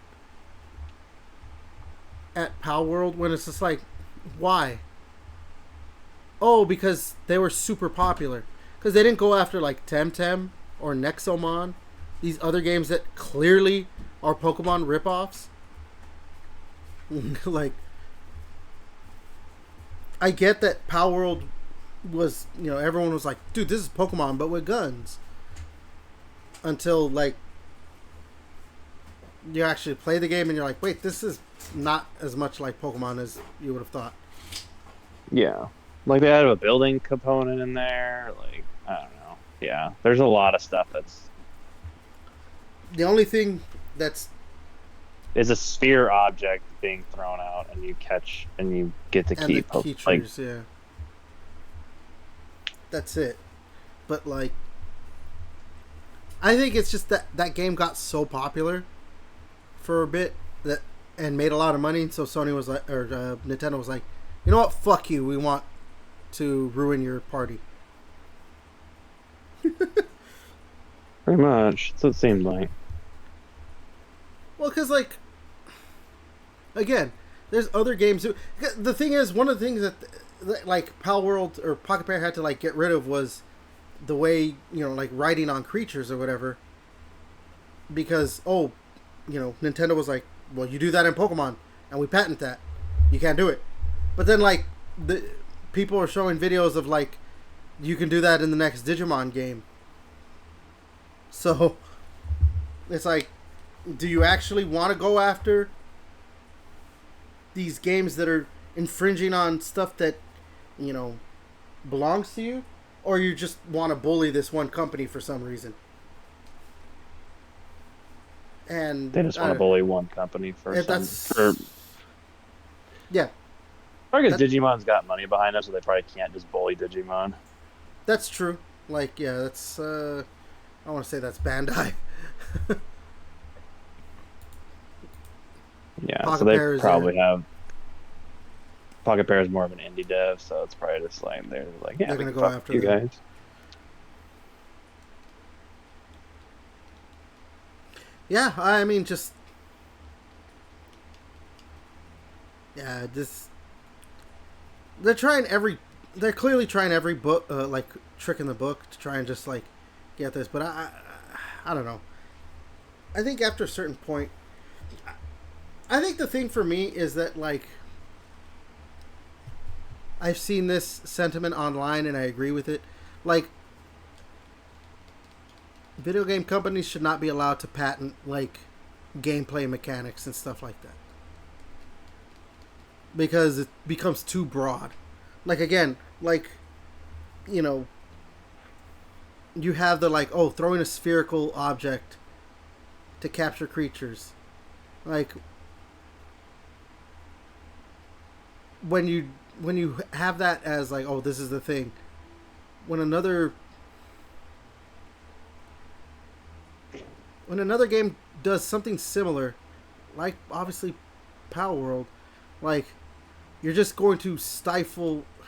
Palworld when it's just like, why? Oh, because they were super popular. Because they didn't go after, Temtem or Nexomon. These other games that clearly are Pokemon ripoffs. I get that Palworld was, everyone was like, dude, this is Pokemon, but with guns. Until, you actually play the game and you're like, wait, this is not as much like Pokemon as you would have thought. Yeah. They had a building component in there. I don't know. Yeah. There's a lot of stuff that's... The only thing that's... is a sphere object being thrown out and you catch and you get to keep. And the creatures, yeah. That's it. But, I think it's just that game got so popular for a bit and made a lot of money, so Sony was like, or Nintendo was like, you know what, fuck you, we want to ruin your party. Pretty much. That's what it seemed like. Well, because, again, there's other games. The thing is, one of the things that, Palworld or Pocketpair had to, get rid of was the way, writing on creatures or whatever. Because, Nintendo was like, well, you do that in Pokemon, and we patent that. You can't do it. But then, the people are showing videos of, you can do that in the next Digimon game. So, it's do you actually want to go after these games that are infringing on stuff that, belongs to you? Or you just want to bully this one company for some reason? And they just want to bully one company yeah. Probably because Digimon's got money behind us, so they probably can't just bully Digimon. That's true. That's I want to say that's Bandai. Yeah, so they probably have. Pocketpair is more of an indie dev, so it's probably just like they're like, yeah, They're we gonna can go fuck after you them. guys. Yeah, I mean, just this. They're clearly trying every book, like trick in the book to try and just like get this. But I don't know. I think after a certain point, I think the thing for me is that like I've seen this sentiment online and I agree with it. Like, video game companies should not be allowed to patent like gameplay mechanics and stuff like that, because it becomes too broad. Like, again, like, you know, you have the like, oh, throwing a spherical object to capture creatures. Like, when you have that as like, oh, this is the thing, when another game does something similar, like obviously Power World, like, you're just going to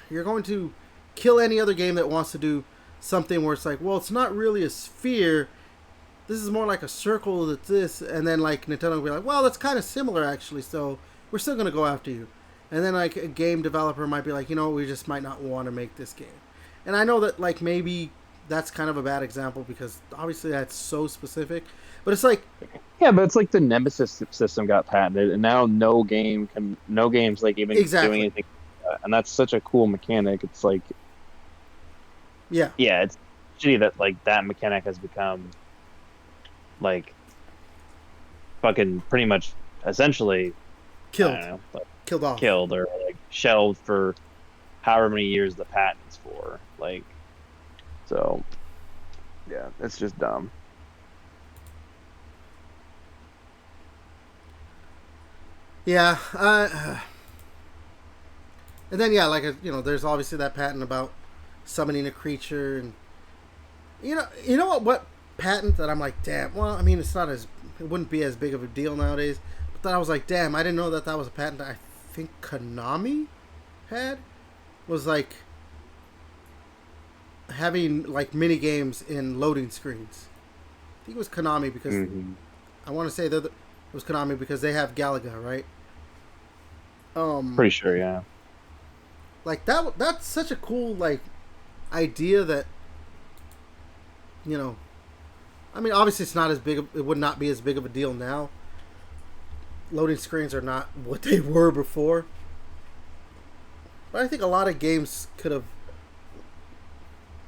you're going to kill any other game that wants to do something where it's like, well, it's not really a sphere, this is more like a circle that's this, and then like Nintendo will be like, well, that's kind of similar actually, so we're still going to go after you. And then like a game developer might be like, you know, we just might not want to make this game. And I know that like maybe that's kind of a bad example because obviously that's so specific, but it's like, Yeah, but it's like the Nemesis system got patented, and now no game's like even doing exactly, anything, and that's such a cool mechanic. It's like, yeah, yeah, it's shitty that like that mechanic has become like fucking pretty much essentially, I killed don't know, like, killed off. killed or like shelved for however many years the patent's for. Like, so yeah, it's just dumb. Yeah, and then yeah, like, you know, there's obviously that patent about summoning a creature, and you know what patent that I'm like, damn. Well, I mean, it wouldn't be as big of a deal nowadays. But then I was like, damn, I didn't know that was a patent that I think Konami had, was like having like mini games in loading screens. I think it was Konami because I want to say that it was Konami because they have Galaga, right? Pretty sure, yeah. Like that's such a cool like idea that, you know, I mean, obviously it's not as big it would not be as big of a deal now. Loading screens are not what they were before. But I think a lot of games could have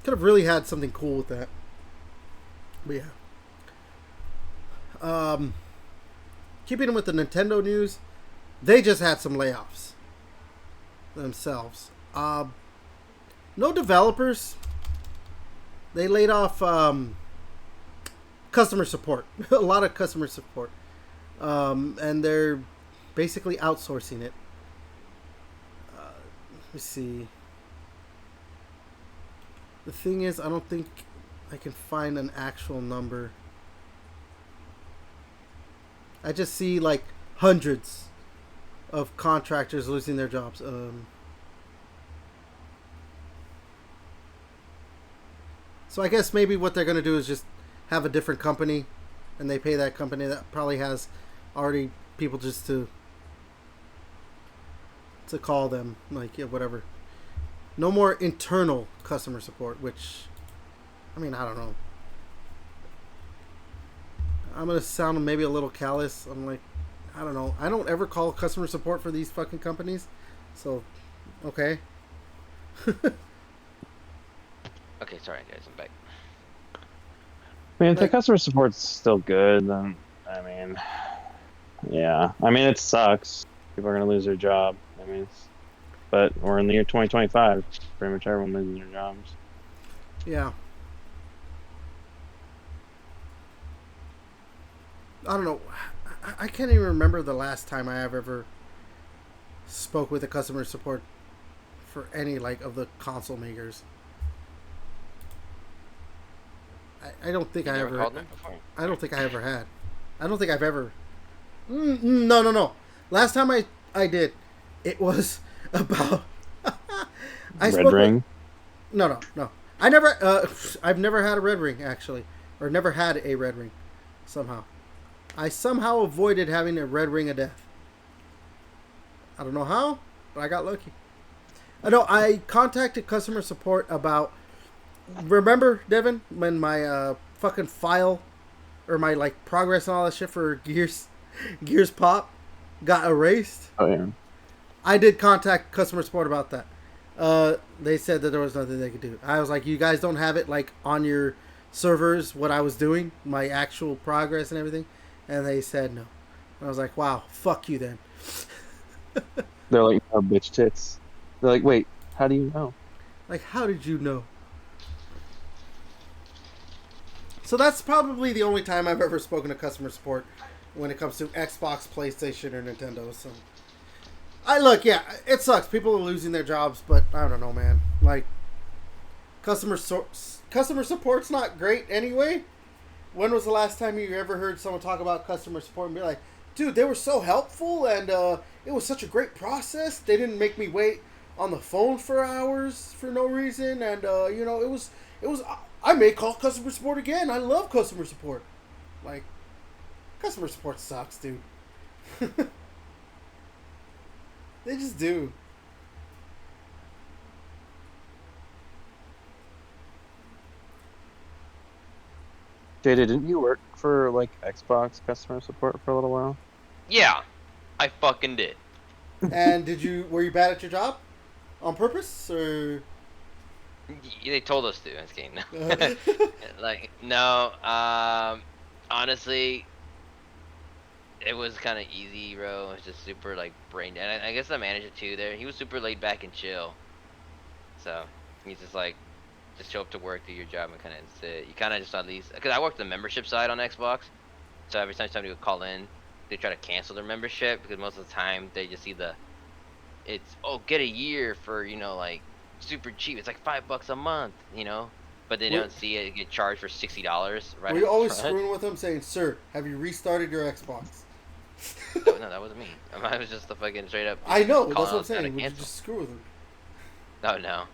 really had something cool with that. But yeah. Keeping with the Nintendo news, they just had some layoffs themselves. No developers. They laid off customer support. A lot of customer support. And they're basically outsourcing it. Let me see. The thing is, I don't think I can find an actual number. I just see like hundreds of contractors losing their jobs. So I guess maybe what they're going to do is just have a different company, and they pay that company that probably has already people just to call them, like, yeah, whatever. No more internal customer support, which, I mean, I don't know. I'm going to sound maybe a little callous. I'm like, I don't know. I don't ever call customer support for these fucking companies. So, okay. Okay, sorry guys, I'm back. I mean, if the customer support's still good, then I mean, yeah. I mean, it sucks. People are gonna lose their job. I mean, but we're in the year 2025. Pretty much everyone loses their jobs. Yeah. I don't know. I can't even remember the last time I have ever spoke with a customer support for any like of the console makers. I don't think I ever. Called them before? I don't think I ever had. I don't think I've ever. No. Last time I did, it was about. Red ring. No. I've never had a red ring actually, or never had a red ring. Somehow, I somehow avoided having a red ring of death. I don't know how, but I got lucky. I know I contacted customer support about. Remember, Devin, when my fucking file or my like progress and all that shit for Gears Pop got erased? Oh yeah. I did contact customer support about that. They said that there was nothing they could do. I was like, you guys don't have it like on your servers what I was doing, my actual progress and everything, and they said no. And I was like, wow, fuck you then. They're like, oh, bitch tits. They're like, wait, how do you know? Like, how did you know? So that's probably the only time I've ever spoken to customer support when it comes to Xbox, PlayStation, or Nintendo. So, yeah, it sucks. People are losing their jobs, but I don't know, man. Like, customer support's not great anyway. When was the last time you ever heard someone talk about customer support and be like, dude, they were so helpful and it was such a great process. They didn't make me wait on the phone for hours for no reason, and it was. I may call customer support again. I love customer support. Like, customer support sucks, dude. They just do. JJ, didn't you work for like Xbox customer support for a little while? Yeah, I fucking did. And were you bad at your job? On purpose, or? They told us to. This game. Like, no. Honestly, it was kind of easy, bro. It was just super like brain dead. And I guess the manager too. There, he was super laid back and chill. So he's just like, just show up to work, do your job, and kind of sit. You kind of just at least, because I worked the membership side on Xbox. So every time somebody would call in, they try to cancel their membership because most of the time they just see get a year for like super cheap. It's like $5 a month, but they don't see it get charged for $60. Right? Were you always screwing with them, saying, "Sir, have you restarted your Xbox?" No, that wasn't me. I was just the fucking straight up. I know. That's what I'm saying. Would you just screw with them? No.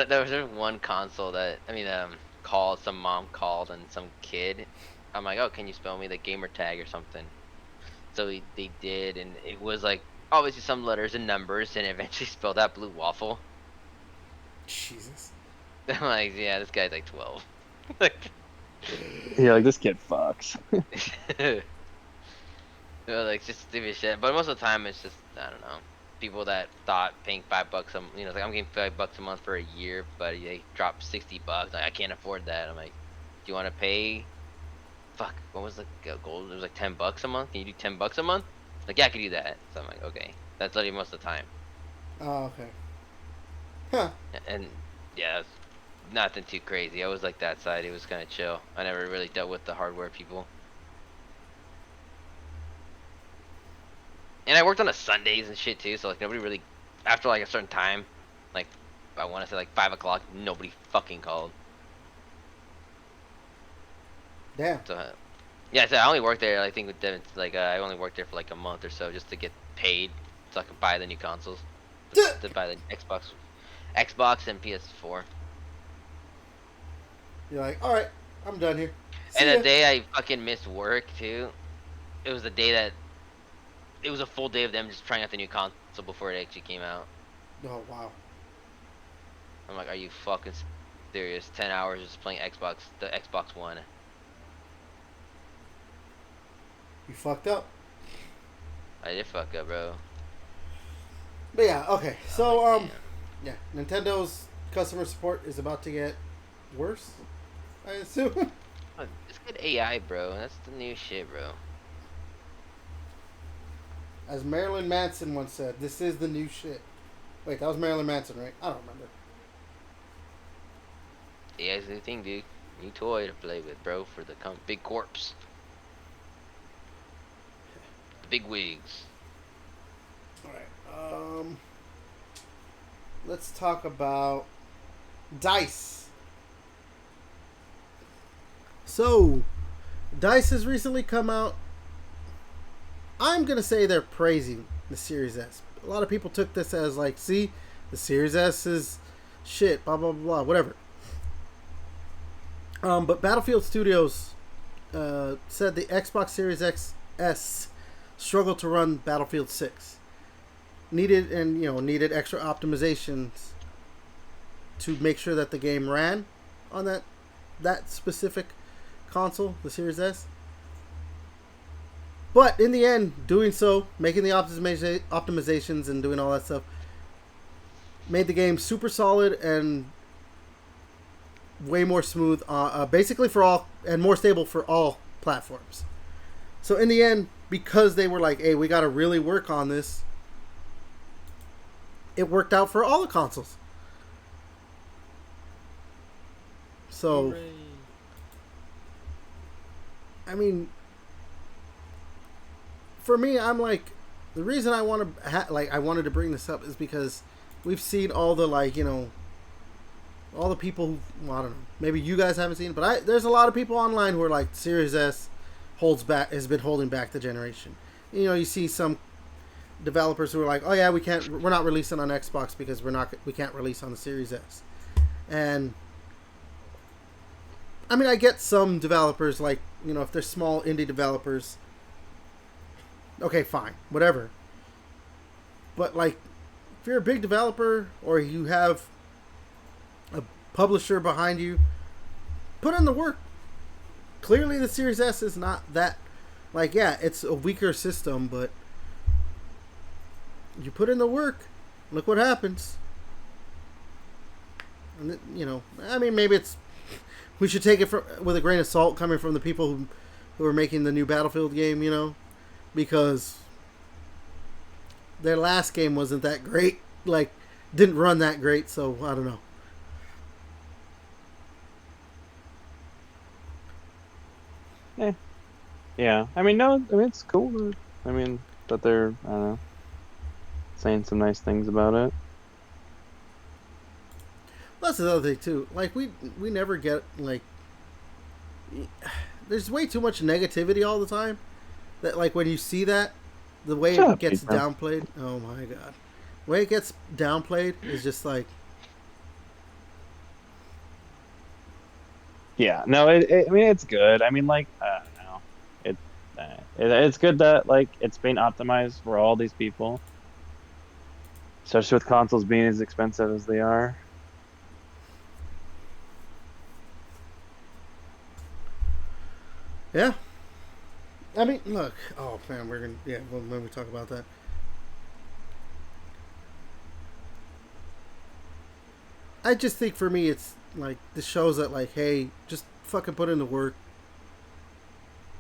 There was one console that some mom called and some kid. I'm like, oh, can you spell me the gamer tag or something? So they did, and it was like obviously some letters and numbers, and eventually spelled out blue waffle. Jesus. I'm like, yeah, this guy's like 12. Yeah, like this kid fucks. Like just stupid shit. But most of the time, it's just I don't know. People that thought paying $5 like I'm getting $5 a month for a year, but they dropped $60. Like I can't afford that. I'm like, do you want to pay? Fuck, what was the goal? It was like $10 a month. Can you do $10 a month? Like, yeah, I could do that. So I'm like, okay, that's literally most of the time. Oh, okay. Huh. And yeah, it's nothing too crazy. I was like that side. It was kind of chill. I never really dealt with the hardware people. And I worked on the Sundays and shit too. So like nobody really, after like a certain time, like I want to say like 5 o'clock, nobody fucking called. Damn. So, yeah, so I only worked there. I think with Devin, like I only worked there for like a month or so just to get paid, so I could buy the new consoles, to buy the Xbox and PS4. You're like, all right, I'm done here. And the day I fucking missed work too, it was the day that it was a full day of them just trying out the new console before it actually came out. Oh wow. I'm like, are you fucking serious? 10 hours just playing the Xbox One. You fucked up. I did fuck up, bro. But yeah, okay. So yeah, Nintendo's customer support is about to get worse, I assume. It's good AI, bro. That's the new shit, bro. As Marilyn Manson once said, this is the new shit. Wait, that was Marilyn Manson, right? I don't remember. AI's the new thing, dude. New toy to play with, bro, for the big corpse. The big wigs. Alright, let's talk about DICE. So, DICE has recently come out. I'm going to say they're praising the Series S. A lot of people took this as like, see, the Series S is shit, blah blah blah, whatever. But Battlefield Studios said the Xbox Series S struggled to run Battlefield 6. Needed extra optimizations to make sure that the game ran on that specific console, the Series S. But in the end, doing so, making the optimizations and doing all that stuff, made the game super solid and way more smooth, basically for all, and more stable for all platforms. So in the end, because they were like, hey, we got to really work on this, it worked out for all the consoles. So, hooray. I mean, for me, I'm like, the reason I want to I wanted to bring this up is because we've seen all the all the people who, well, I don't know, maybe you guys haven't seen it, but there's a lot of people online who are like, Series S has been holding back the generation. You know, you see some developers who are like, oh yeah, we're not releasing on Xbox because we can't release on the Series S. And I mean, I get some developers, like, you know, if they're small indie developers, okay, fine, whatever. But like, if you're a big developer or you have a publisher behind you, put in the work. Clearly the Series S is not that, like, yeah, it's a weaker system, but you put in the work, look what happens. And you know, I mean, maybe we should take it with a grain of salt coming from the people who are making the new Battlefield game, you know, because their last game wasn't that great, like, didn't run that great, so I don't know. Yeah. I mean, it's cool. I mean, that they're, I don't know, saying some nice things about it. That's another thing too. Like, we never get, like, there's way too much negativity all the time. That, like, when you see that, the way it gets downplayed. Oh my god, the way it gets downplayed is just like. Yeah. No. I mean, it's good. I mean, like, I don't know. It's good that, like, it's being optimized for all these people, especially with consoles being as expensive as they are. Yeah. I mean, look. Oh man, we're gonna when we talk about that. I just think for me, it's like, this shows that, like, hey, just fucking put in the work,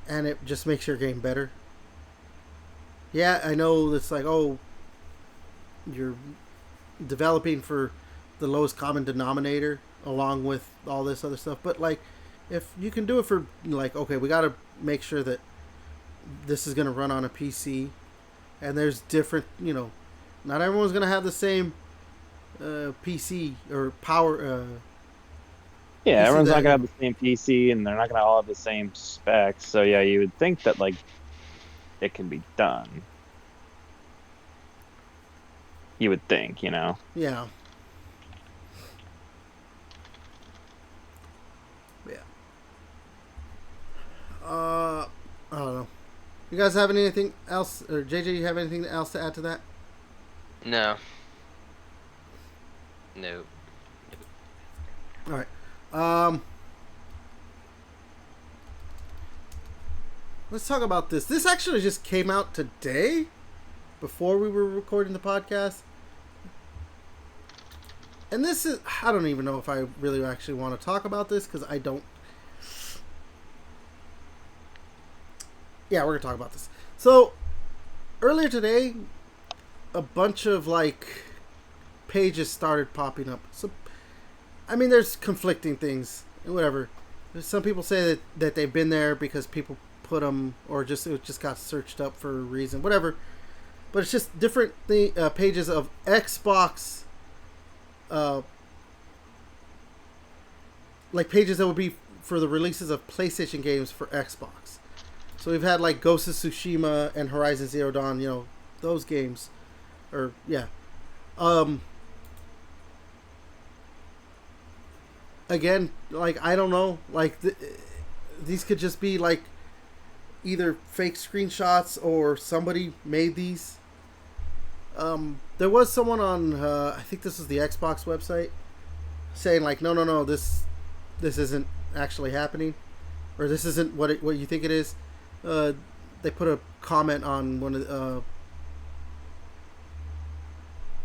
and it just makes your game better. Yeah, I know it's like, oh, you're developing for the lowest common denominator along with all this other stuff, but like, if you can do it for, like, okay, we got to make sure that this is going to run on a PC, and there's different, you know, not everyone's going to have the same PC or power. Yeah, everyone's not going to have the same PC, and they're not going to all have the same specs. So yeah, you would think that, like, it can be done. You would think, you know. Yeah. I don't know. You guys have anything else, or JJ, you have anything else to add to that? No. All right. Let's talk about this. This actually just came out today, before we were recording the podcast. And this is, I don't even know if I really actually want to talk about this, because I don't. Yeah, we're going to talk about this. So, earlier today, a bunch of, like, pages started popping up. So, I mean, there's conflicting things, whatever. Some people say that they've been there because people put them, or it just got searched up for a reason, whatever. But it's just different pages of Xbox, like, pages that would be for the releases of PlayStation games for Xbox. So we've had, like, Ghost of Tsushima and Horizon Zero Dawn, you know, those games, or yeah. Um, Again, like I don't know, like these could just be like either fake screenshots or somebody made these. There was someone on I think this is the Xbox website saying like no this isn't actually happening, or this isn't what you think it is. They put a comment on one of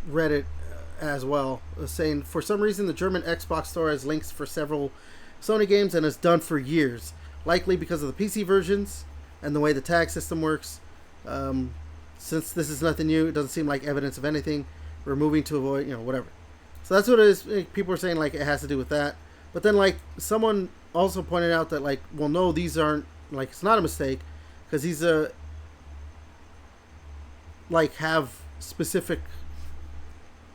Reddit as well, saying for some reason the German Xbox store has links for several Sony games and has done for years, likely because of the PC versions and the way the tag system works. Since this is nothing new, it doesn't seem like evidence of anything. We're moving to avoid, whatever. So that's what it is. People are saying like it has to do with that. But then like someone also pointed out that like, well, no, these aren't, like, it's not a mistake because these like have specific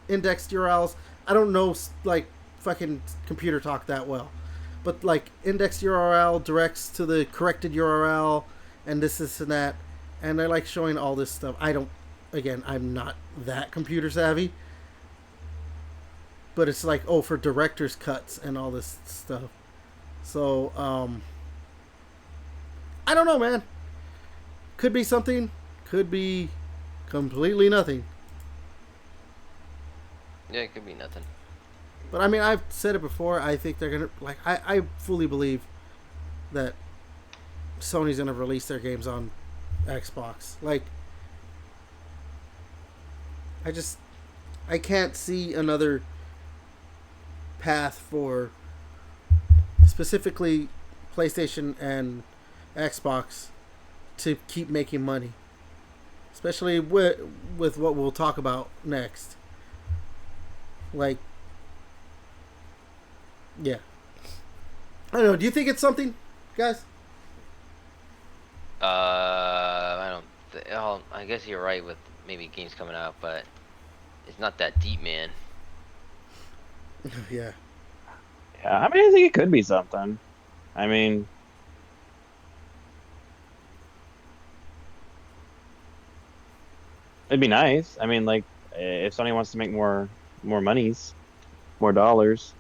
indexed URLs. I don't know like fucking computer talk that well, but like indexed URL directs to the corrected URL and this and that, and they're like showing all this stuff. I'm not that computer savvy, but it's like, oh, for director's cuts and all this stuff. So I don't know, man. Could be something, could be completely nothing. Yeah, it could be nothing. But I mean, I've said it before. I think they're gonna like. I fully believe that Sony's gonna release their games on Xbox. Like, I can't see another path for specifically PlayStation and Xbox to keep making money, especially with what we'll talk about next. Like, yeah. I don't know. Do you think it's something, guys? I don't. I guess you're right with maybe games coming out, but it's not that deep, man. Yeah. Yeah, I mean, I think it could be something. I mean, it'd be nice. I mean, like, if Sony wants to make more monies, more dollars.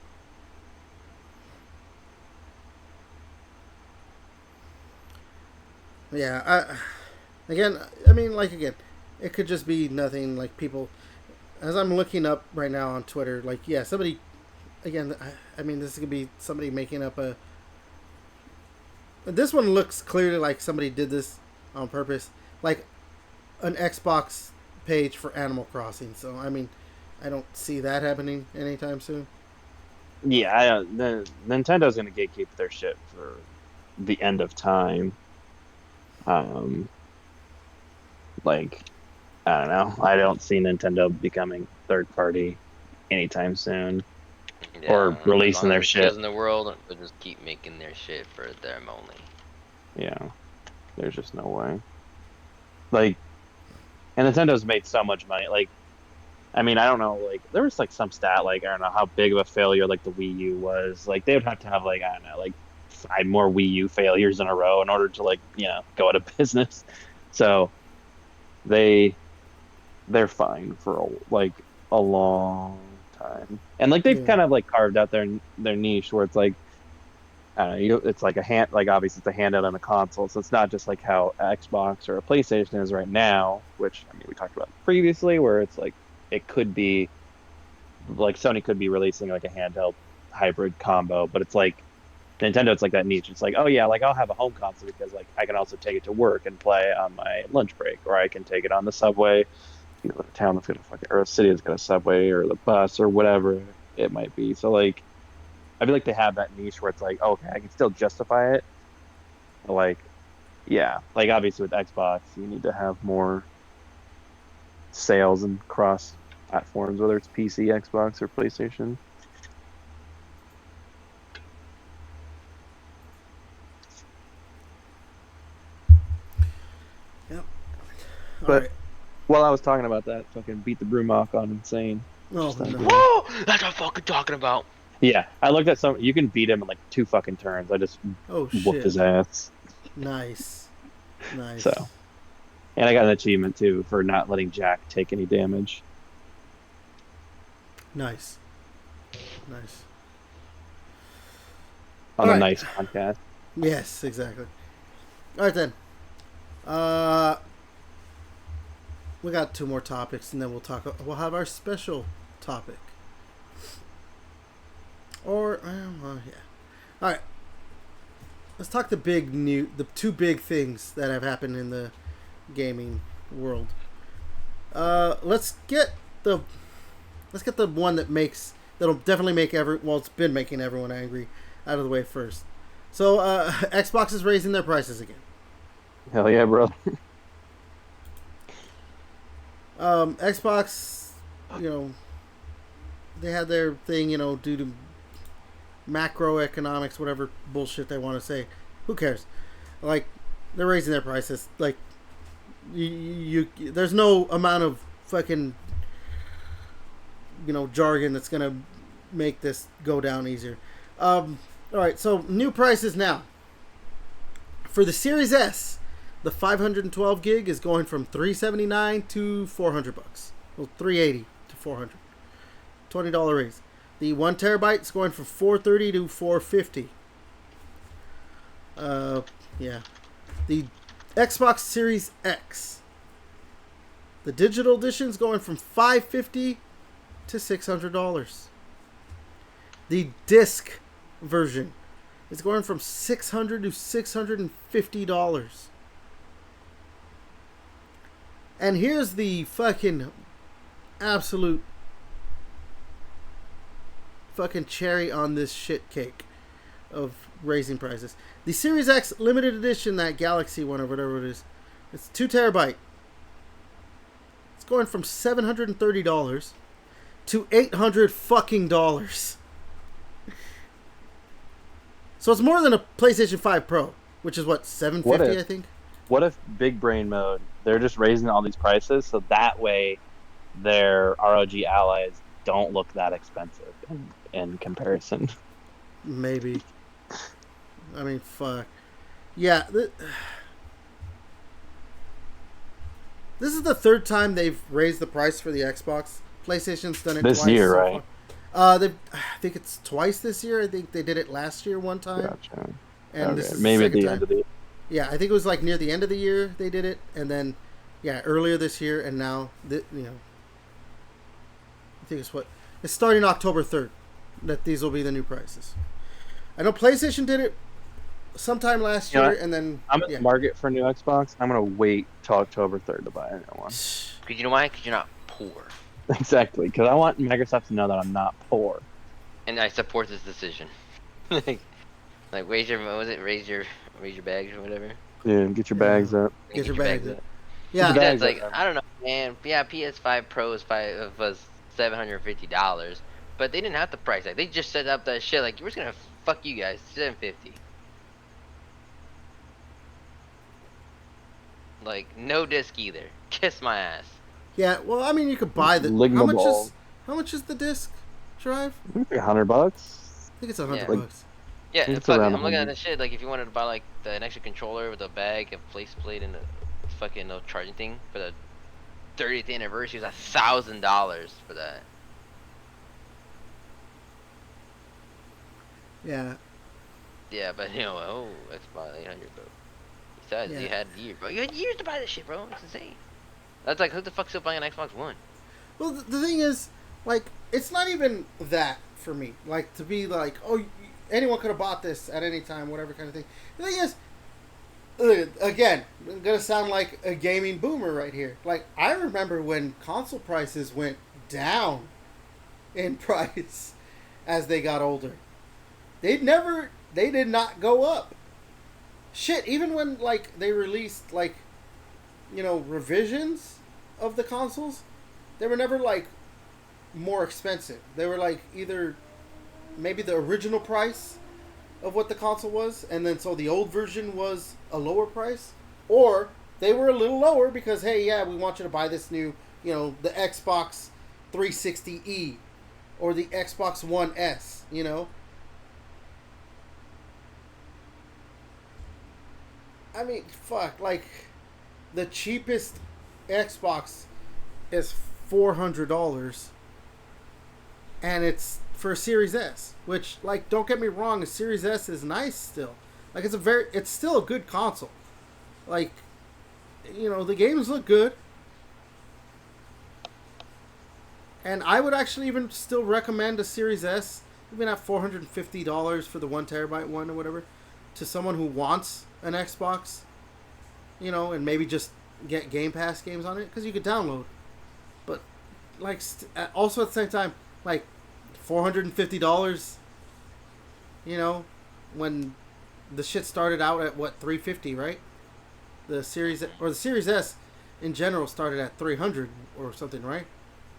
Yeah. Again, it could just be nothing. Like, people, as I'm looking up right now on Twitter, like, yeah, somebody, again, I mean, this could be somebody making up a. This one looks clearly like somebody did this on purpose, like an Xbox page for Animal Crossing. So I mean, I don't see that happening anytime soon. Yeah, Nintendo's gonna gatekeep their shit for the end of time. Um, like, I don't know. I don't see Nintendo becoming third party anytime soon, Yeah, or releasing their shit in the world, they'll just keep making their shit for them only. Yeah, there's just no way. Like, and Nintendo's made so much money. Like, I mean, I don't know. Like, there was like some stat, like, I don't know how big of a failure like the Wii U was. Like, they would have to have, like, I don't know, like 5 more Wii U failures in a row in order to, like, go out of business. So they're fine for a long time, and like they've kind of like carved out their niche where it's like, I don't know, it's like obviously it's a handout on a console, so it's not just like how Xbox or a PlayStation is right now, which, I mean, we talked about previously, where it's like it could be like Sony could be releasing like a handheld hybrid combo, but it's like Nintendo, it's like that niche. It's like, oh yeah, like I'll have a home console because like I can also take it to work and play on my lunch break, or I can take it on the subway. You know, the town that's got a fucking, or a city that's got a subway or the bus or whatever it might be. So like, I feel like they have that niche where it's like, oh, okay, I can still justify it. But like, yeah, like obviously with Xbox, you need to have more sales and cross platforms, whether it's PC, Xbox, or PlayStation. Yep. But while I was talking about that, fucking beat the Brumach on Insane. Oh, no. Whoa! That's what I'm fucking talking about. Yeah, I looked at some. You can beat him in like 2 fucking turns. I just whooped his ass. Nice. So, And I got an achievement too for not letting Jack take any damage Nice. Nice. on All the right. nice podcast. Yes, exactly. All right then. Uh, we got two more topics, and then we'll have our special topic. Or yeah. All right. Let's talk the two big things that have happened in the gaming world. Let's get the one that'll definitely make it's been making everyone angry out of the way first. So Xbox is raising their prices again. Hell yeah, bro. Xbox, they had their thing, due to macroeconomics, whatever bullshit they want to say. Who cares? Like, they're raising their prices. Like, there's no amount of fucking, jargon that's gonna make this go down easier. All right, so new prices now. For the Series S, the 512 gig is going from $379 to $400. Well, $380 to $400. $20 raise. The 1 terabyte is going from $430 to $450. Yeah. The Xbox Series X, the digital edition is going from $550 to $600. The disc version is going from $600 to $650. And here's the fucking absolute fucking cherry on this shit cake of raising prices. The Series X limited edition, that Galaxy one or whatever it is, it's 2 terabyte. It's going from $730 to $800 fucking dollars. So it's more than a PlayStation 5 Pro, which is what, $750, I think. What if big brain mode? They're just raising all these prices so that way their ROG allies don't look that expensive in comparison. Maybe. I mean, fuck. Yeah. This is the third time they've raised the price for the Xbox. PlayStation's done it this twice year, so right? I think it's twice this year. I think they did it last year one time. Gotcha. And this is maybe the at the second end time. of the year. Yeah, I think it was like near the end of the year they did it, and then earlier this year, and now I think it's starting October 3rd that these will be the new prices. I know PlayStation did it sometime last year, and then I'm in the market for a new Xbox. I'm gonna wait till October 3rd to buy a new one. Because you know why? Because you're not poor. Exactly, because I want Microsoft to know that I'm not poor. And I support this decision. like raise your bags or whatever. Yeah, get your bags up. Get your bags up. Yeah, That's like, I don't know, man. Yeah, PS5 Pro was $750, but they didn't have the price tag. They just set up that shit like, we're just gonna fuck you guys, $750. Like, no disc either. Kiss my ass. Yeah, well, I mean, you could buy the. How much is the disc drive? Like $100. I think it's $100 bucks. Yeah, It's fuck, around I'm looking at 100. the shit. Like, if you wanted to buy like an extra controller with a bag, a place plate, and a fucking no charging thing for the 30th anniversary, it was $1,000 for that. Yeah. Yeah, but Xbox 800, bro. Besides, you had years, bro. You had years to buy this shit, bro. It's insane. That's like, who the fuck's still buying an Xbox One? Well, the thing is, like, it's not even that for me. Like, to be like, anyone could have bought this at any time, whatever kind of thing. The thing is, again, I'm going to sound like a gaming boomer right here. Like, I remember when console prices went down in price as they got older. They did not go up. Shit, even when, like, they released, like, revisions of the consoles, they were never, like, more expensive. They were, like, either maybe the original price of what the console was, and then so the old version was a lower price, or they were a little lower because, hey, yeah, we want you to buy this new, the Xbox 360E or the Xbox One S, I mean, fuck, like, the cheapest Xbox is $400, and it's for Series S. Which, like, don't get me wrong, a Series S is nice still. Like, it's still a good console. Like, you know, the games look good. And I would actually even still recommend a Series S, even at $450 for the 1TB one or whatever, to someone who wants an Xbox, you know, and maybe just get Game Pass games on it, because you could download. But, like, also at the same time, like, $450, you know, when the shit started out at, what, $350, right? The Series S in general started at $300 or something, right?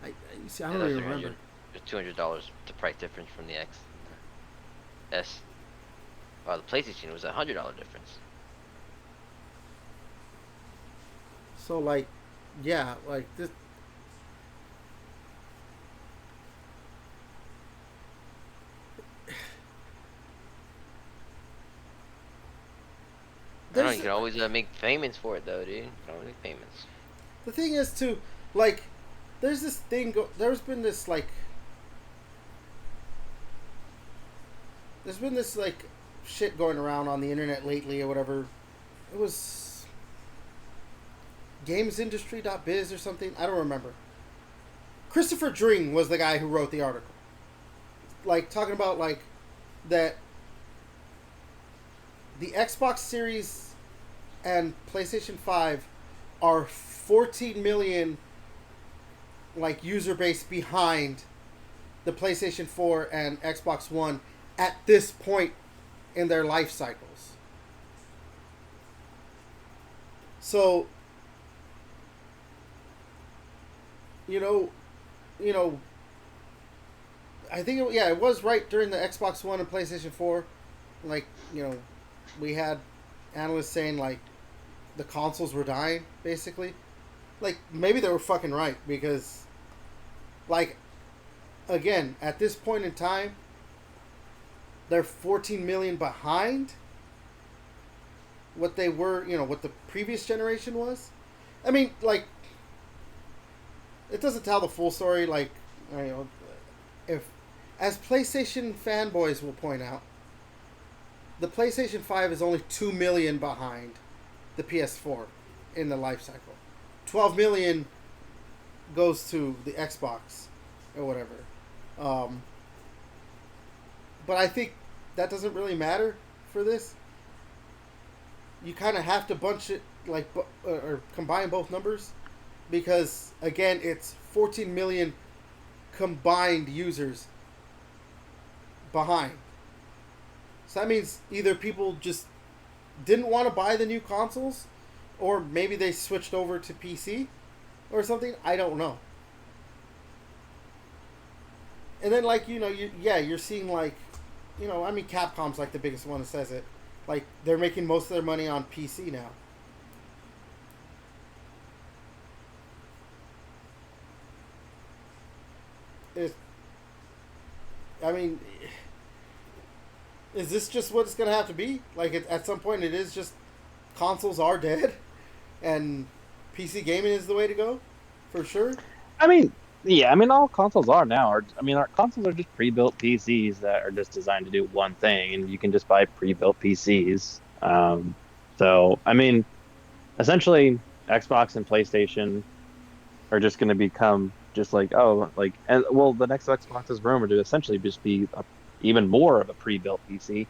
I don't even remember. There's $200 the price difference from the X and the S. While the PlayStation was $100 difference. So, like, yeah, like this. I don't know, you can always make payments for it though, dude. You can always make payments. The thing is, too, like, there's this thing. There's been this like shit going around on the internet lately or whatever. It was gamesindustry.biz or something. I don't remember. Christopher Dring was the guy who wrote the article. Like, talking about, like, that the Xbox Series and PlayStation 5 are 14 million, like, user base behind the PlayStation 4 and Xbox One at this point in their life cycles. So, you know, I think it was right during the Xbox One and PlayStation 4. Like, you know, we had analysts saying, like, the consoles were dying, basically. Like, maybe they were fucking right, because, like, again, at this point in time, they're 14 million behind what they were, you know, what the previous generation was. I mean, like, it doesn't tell the full story. Like, you know, if, as PlayStation fanboys will point out, the PlayStation 5 is only 2 million behind the PS4 in the life cycle. 12 million goes to the Xbox or whatever. But I think that doesn't really matter for this. You kind of have to bunch it, like, or combine both numbers, because, again, it's 14 million combined users behind. So that means either people just didn't want to buy the new consoles, or maybe they switched over to PC or something. I don't know. And then, like, you know, you're seeing, like, you know, I mean, Capcom's, like, the biggest one that says it. Like, they're making most of their money on PC now. I mean, is this just what it's going to have to be? Like, at some point, it is just consoles are dead, and PC gaming is the way to go, for sure. I mean, yeah, I mean, all consoles are now. Our consoles are just pre-built PCs that are just designed to do one thing, and you can just buy pre-built PCs. So, I mean, essentially, Xbox and PlayStation are just going to become just like, the next Xbox is rumored to essentially just be even more of a pre-built PC,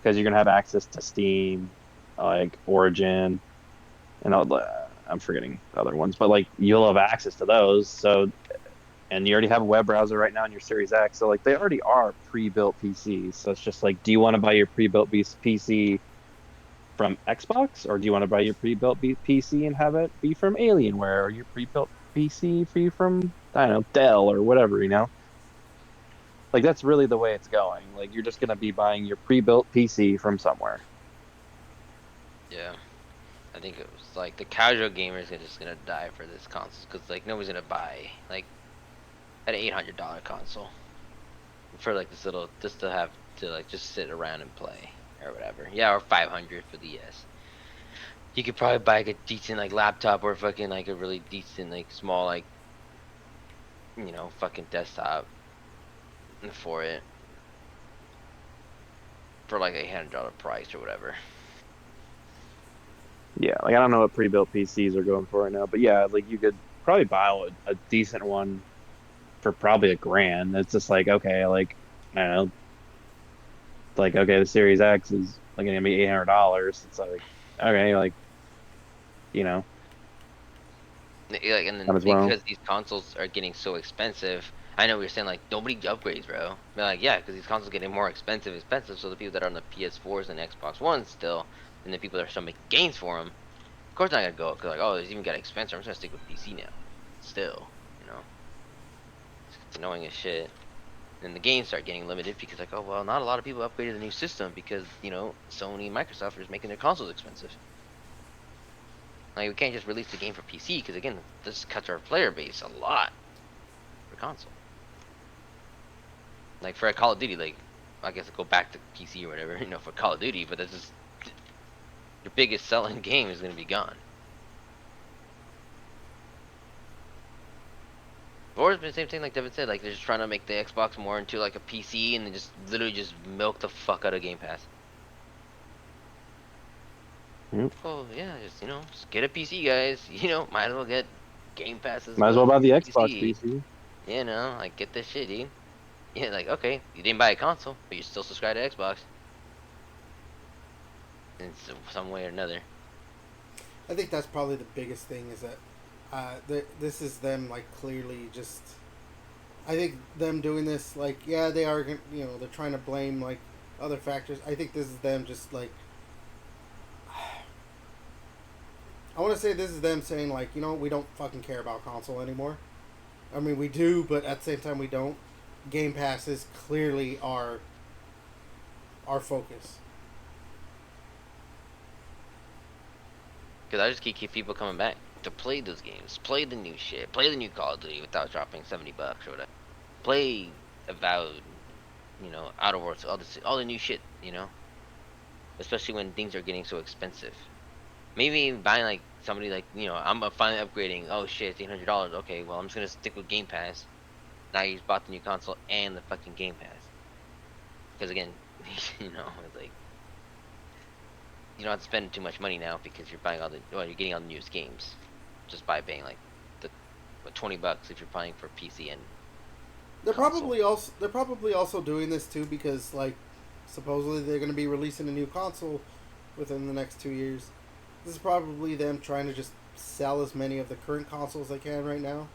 because you're going to have access to Steam, like Origin, and I'm forgetting the other ones, but, like, you'll have access to those. So, and you already have a web browser right now in your Series X, so, like, they already are pre-built PCs. So it's just like, do you want to buy your pre-built PC from Xbox, or do you want to buy your pre-built PC and have it be from Alienware, or your pre-built PC free from, I don't know, Dell or whatever, you know? Like, that's really the way it's going. Like, you're just going to be buying your pre-built PC from somewhere. Yeah. I think it was, like, the casual gamers are just gonna die for this console, because, like, nobody's gonna buy, like, an $800 console for, like, this little, just to have to, like, just sit around and play or whatever. Yeah, or 500 for the S. you could probably buy like a decent like laptop or fucking like a really decent like small like fucking desktop for it for like $800 price or whatever. Yeah, like I don't know what pre-built PCs are going for right now, but yeah, like you could probably buy a decent one for probably $1,000. It's just like okay, like I don't know, like okay, the Series X is like gonna be $800. It's like okay, like you know, Like, and might then as well. because these consoles are getting so expensive, I know we are saying like nobody upgrades, bro. But like, yeah, because these consoles are getting more expensive. So the people that are on the PS4s and Xbox Ones still, and the people that are still making games for them, of course not gonna go because like, oh, it's even got expensive. I'm just gonna stick with PC now. Still, it's annoying as shit. And the games start getting limited because like, oh well, not a lot of people upgraded the new system because Sony and Microsoft are just making their consoles expensive. Like we can't just release the game for PC because again, this cuts our player base a lot for console. Like for a Call of Duty, like I guess go back to PC or whatever, for Call of Duty, but that's just your biggest selling game is gonna be gone. Or it's been the same thing like Devin said, like they're just trying to make the Xbox more into like a PC and then just literally just milk the fuck out of Game Pass. Yep. Oh yeah, just get a PC, guys. Might as well get Game Pass as Might as well well buy for the your Xbox PC. PC. Like get this shit, dude. Yeah, like okay, you didn't buy a console, but you still subscribe to Xbox in some way or another. I think that's probably the biggest thing is that this is them like clearly just. I think them doing this like yeah they are they're trying to blame like other factors. I think this is them just like. I want to say this is them saying like we don't fucking care about console anymore. I mean we do, but at the same time we don't. Game Pass is clearly our focus. Because I just keep people coming back to play those games, play the new shit, play the new Call of Duty without dropping $70 or whatever. Play Avowed, Outer Worlds, all the new shit, Especially when things are getting so expensive. Maybe even buying like somebody like I'm finally upgrading. Oh shit, it's $800. Okay, well I'm just gonna stick with Game Pass. Now you bought the new console and the fucking Game Pass. Because again, it's like you don't have to spend too much money now because you're buying you're getting all the newest games, just by paying like the $20 if you're buying for PC and console. They're probably also doing this too because like supposedly they're going to be releasing a new console within the next 2 years. This is probably them trying to just sell as many of the current consoles they can right now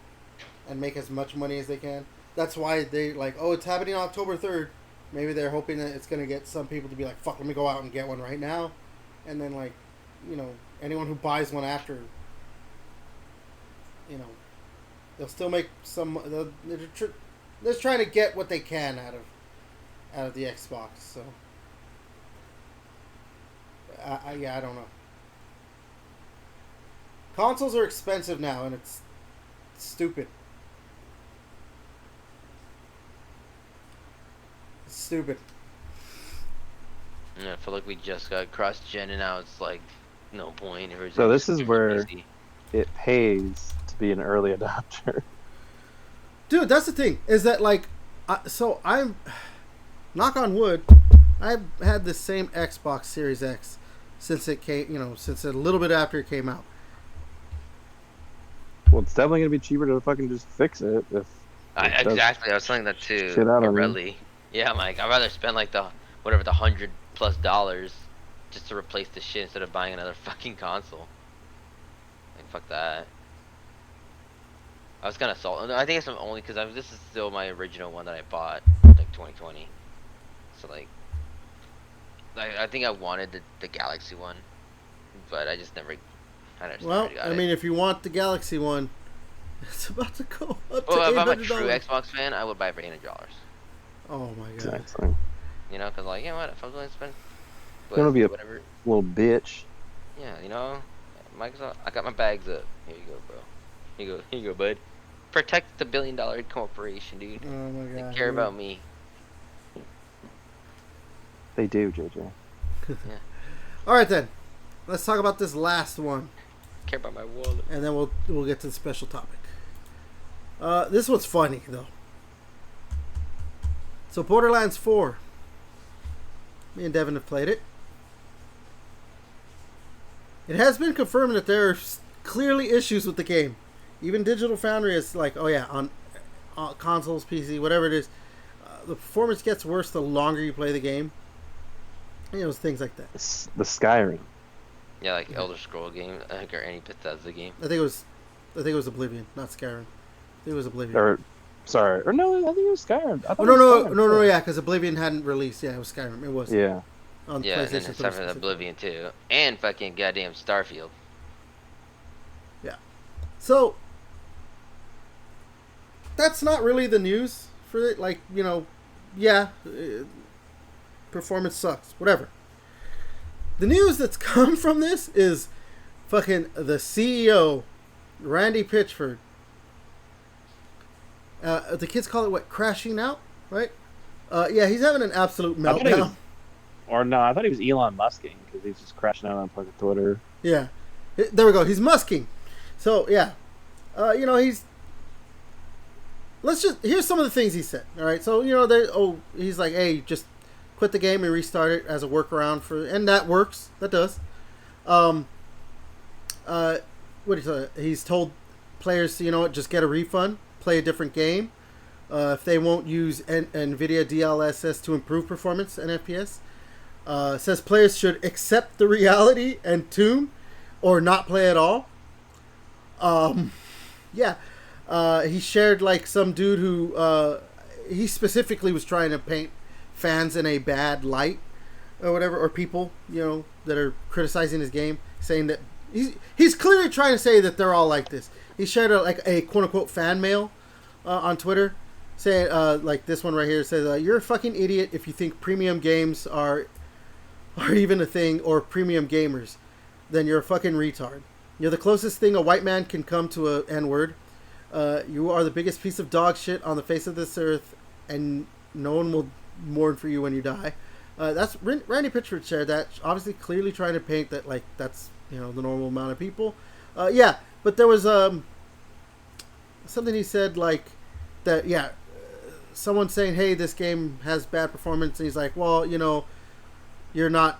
and make as much money as they can. That's why they like, oh, it's happening on October 3rd. Maybe they're hoping that it's going to get some people to be like, fuck, let me go out and get one right now. And then, like, anyone who buys one after, they'll still make some. They're just trying to get what they can out of the Xbox. So, I don't know. Consoles are expensive now, and it's stupid. It's stupid. Yeah, I feel like we just got cross-gen and now it's like no point. So this is where it pays to be an early adopter. Dude, that's the thing. Is that like, so I'm, knock on wood, I've had the same Xbox Series X since it came, since a little bit after it came out. Well, it's definitely gonna be cheaper to fucking just fix it if. Exactly, I was saying that too. Shit out of me. Really. Yeah, I'm like, I'd rather spend like the $100+ just to replace the shit instead of buying another fucking console. Like, fuck that. I was kind of salty. I think it's only because this is still my original one that I bought, like 2020. So like, I think I wanted the Galaxy one, but I just never. Well, I mean, if you want the Galaxy one, it's about to go up to $800. Well, if I'm a true Xbox fan, I would buy it for $800. Oh my god. Exactly. Because like, what if I was going to spend? It's gonna be a whatever. Little bitch. Yeah, Microsoft. I got my bags up. Here you go, bro. Here you go, bud. Protect the billion-dollar corporation, dude. Oh my god. They care about me. They do, JJ. Yeah. All right then. let's talk about this last one, Care about my wallet. and then we'll get to the special topic. This one's funny though. So Borderlands 4. Me and Devin have played it. It has been confirmed that there are clearly issues with the game. Even Digital Foundry is like, oh yeah, on consoles, PC, whatever it is, the performance gets worse the longer you play the game. You know, things like that. The Skyrim. Yeah, like Elder Scroll game. I think or any Bethesda game. I think it was Oblivion, not Skyrim. I think it was Oblivion. Or no, I think it was Skyrim. I thought Oh, it was Skyrim, no, yeah, because Oblivion hadn't released. Yeah, it was Skyrim. It was. Yeah. On Yeah, and then PlayStation it's 3 from Oblivion too, and fucking goddamn Starfield. Yeah. So that's not really the news for it. Like, you know, yeah, performance sucks. Whatever. The news that's come from this is fucking the CEO, Randy Pitchford. The kids call it what? Crashing out, right? Yeah, he's having an absolute meltdown. I thought he was Elon Musking because he's just crashing out on fucking Twitter. Yeah, there we go. He's musking. So yeah, you know, he's. Here's some of the things he said. All right, so you know, he's like, hey, just quit the game and restart it as a workaround and that works. That does. He's told players, you know what, just get a refund, play a different game. If they won't use NVIDIA DLSS to improve performance and FPS. Says players should accept the reality and tune or not play at all. Yeah. He shared like some dude who he specifically was trying to paint fans in a bad light or whatever, or people, you know, that are criticizing his game, saying that he's clearly trying to say that they're all like this. He shared a quote unquote fan mail on Twitter saying like this one right here says, you're a fucking idiot if you think premium games are even a thing, or premium gamers, then you're a fucking retard. You're the closest thing a white man can come to a N-word. You are the biggest piece of dog shit on the face of this earth, and no one will mourn for you when you die. That's Randy Pitchford shared that, obviously clearly trying to paint that like that's, you know, the normal amount of people. Yeah, but there was something he said like that. Yeah, someone saying, hey, this game has bad performance, and he's like, well, you know, you're not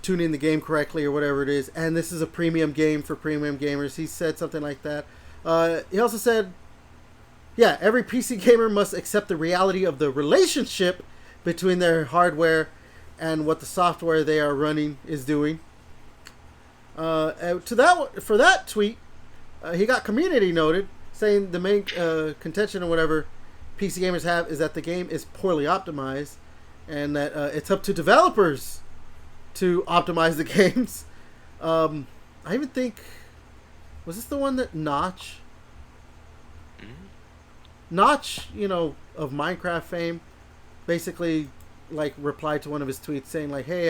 tuning the game correctly or whatever it is, and this is a premium game for premium gamers. He said something like that. He also said, yeah, every PC gamer must accept the reality of the relationship between their hardware and what the software they are running is doing. For that tweet, he got community noted, saying the main contention or whatever PC gamers have is that the game is poorly optimized, and that it's up to developers to optimize the games. I even think, was this the one that Notch, you know, of Minecraft fame, basically like replied to one of his tweets saying like, hey,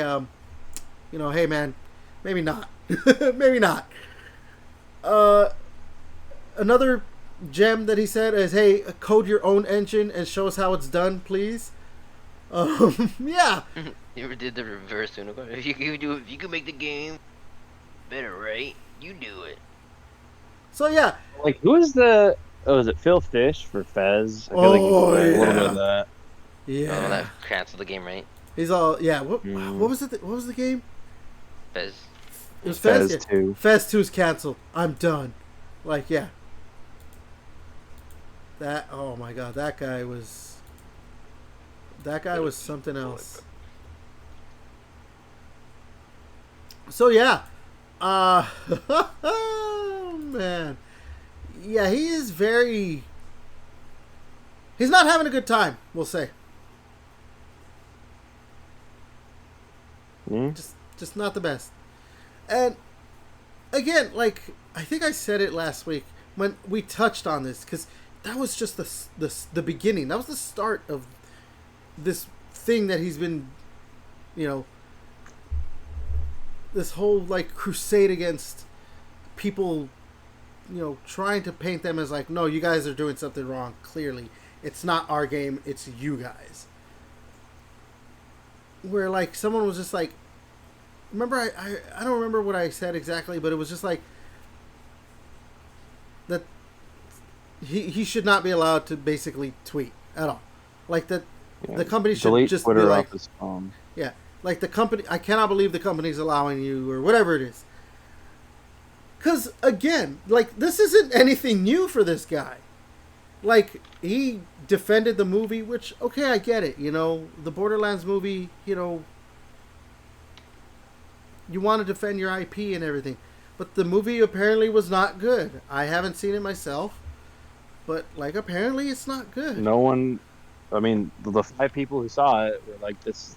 you know, hey man, maybe not, maybe not. Another gem that he said is, hey, code your own engine and show us how it's done, please. Yeah. You ever did the reverse unicorn? If you can make the game better, right? You do it. So yeah. Like, who is the? Oh, is it Phil Fish for Fez? I feel like he's a little bit of that. Yeah. Oh, that canceled the game, right? He's all, yeah. What was it? What was the game? Fez. It was Fez. Fez 2. Fez 2's canceled. I'm done. Like, yeah. That. Oh my god. That guy was something else. So yeah. Man. Yeah, he is very. He's not having a good time, we'll say. Just not the best. And again, like, I think I said it last week when we touched on this, because that was just the beginning. That was the start of this thing that he's been, you know, this whole like crusade against people, you know, trying to paint them as like, no, you guys are doing something wrong. Clearly, it's not our game, it's you guys. Where like someone was just like, remember I don't remember what I said exactly, but it was just like that he should not be allowed to basically tweet at all. Like that, Yeah. the company should Delete just Twitter be like, off his phone. yeah, like the company. I cannot believe the company's allowing you or whatever it is. Because again, like this isn't anything new for this guy. Like he defended the movie, which okay, I get it. You know, the Borderlands movie. You know, you want to defend your IP and everything, but the movie apparently was not good. I haven't seen it myself, but like apparently it's not good. No one. I mean, the 5 people who saw it were like, "This,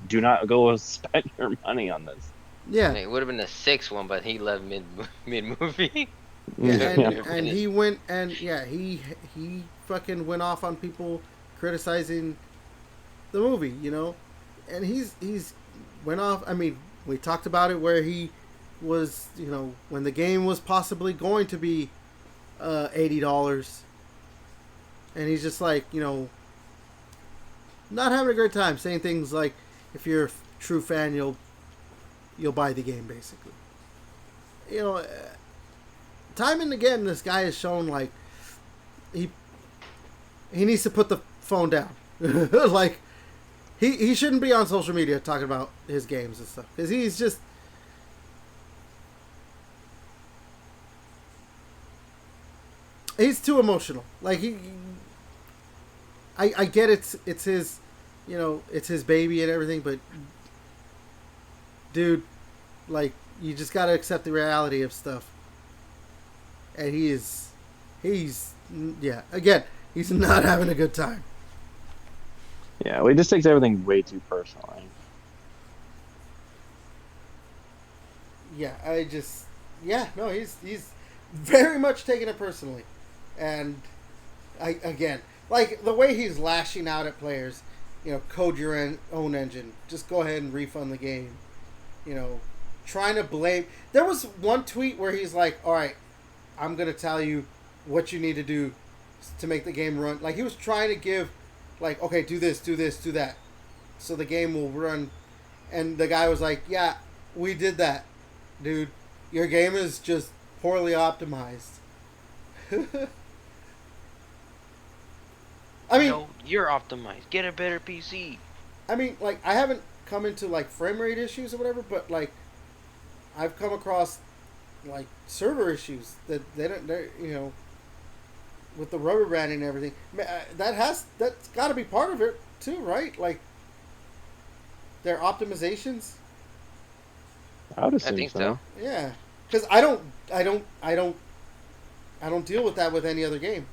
do not go spend your money on this." Yeah, It would have been the 6th one, but he left mid movie. yeah, and, Yeah. and he went and yeah, he fucking went off on people criticizing the movie, you know, and he's went off. I mean, we talked about it where he was, you know, when the game was possibly going to be $80, and he's just like, you know, not having a great time, saying things like, if you're a true fan, you'll buy the game, basically. You know, time and again, this guy has shown like he needs to put the phone down. Like he shouldn't be on social media talking about his games and stuff because he's just he's too emotional. Like I get it's his, you know, it's his baby and everything, but dude, like you just gotta accept the reality of stuff. And he's yeah, again, he's not having a good time. Yeah, well, he just takes everything way too personally. Yeah, no, he's very much taking it personally. And again, like the way he's lashing out at players, you know, code your own engine. Just go ahead and refund the game. You know, trying to blame. There was one tweet where he's like, "All right, I'm going to tell you what you need to do to make the game run." Like he was trying to give like, "Okay, do this, do that." So the game will run. And the guy was like, "Yeah, we did that. Dude, your game is just poorly optimized." I mean, No, you're optimized. Get a better PC. I mean, like I haven't come into like frame rate issues or whatever, but like I've come across like server issues that they're you know, with the rubber banding and everything. That's got to be part of it too, right? Like their optimizations. I would I assume think so. so. Yeah, because I don't deal with that with any other game.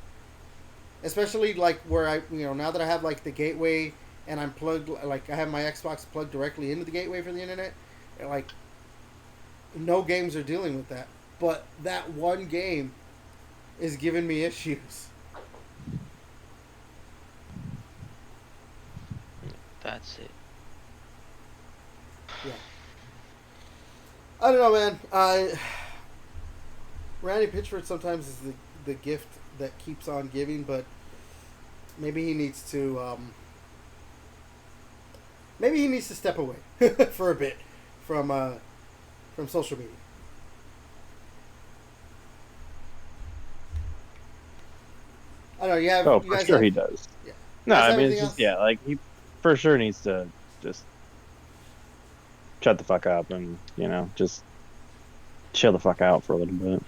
Especially like where I, you know, now that I have like the gateway and I'm plugged, like I have my Xbox plugged directly into the gateway for the internet, and like no games are dealing with that. But that one game is giving me issues. That's it. Yeah. I don't know, man. Randy Pitchford sometimes is the gift that keeps on giving, but maybe he needs to step away for a bit from social media. I don't know. Oh, for sure he does. Yeah. No, You guys I have mean, anything it's just, else? yeah, like he for sure needs to just shut the fuck up and, you know, just chill the fuck out for a little bit.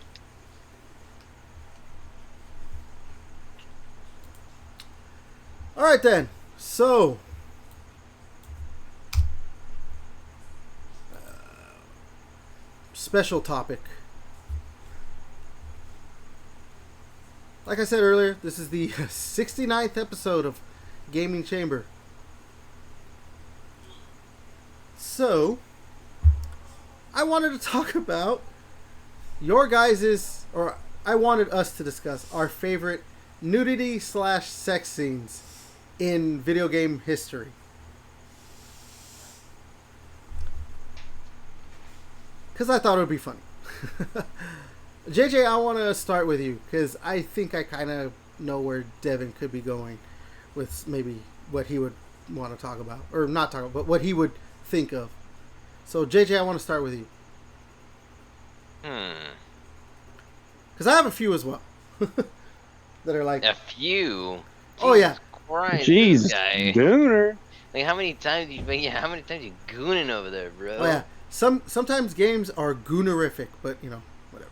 All right then. So, special topic. Like I said earlier, this is the 69th episode of Gaming Chamber. So, I wanted to talk about your guys's, or I wanted us to discuss our favorite nudity / sex scenes in video game history. Because I thought it would be funny. JJ, I want to start with you because I think I kind of know where Devin could be going with maybe what he would want to talk about, or not talk about, but what he would think of. So JJ, I want to start with you Hmm. because I have a few as well that are like, A few. oh yeah, Jesus Christ, this Jeez, guy. Gooner. Like, how many times how many times you gooning over there, bro? oh yeah. Sometimes games are goonerific, but you know, whatever.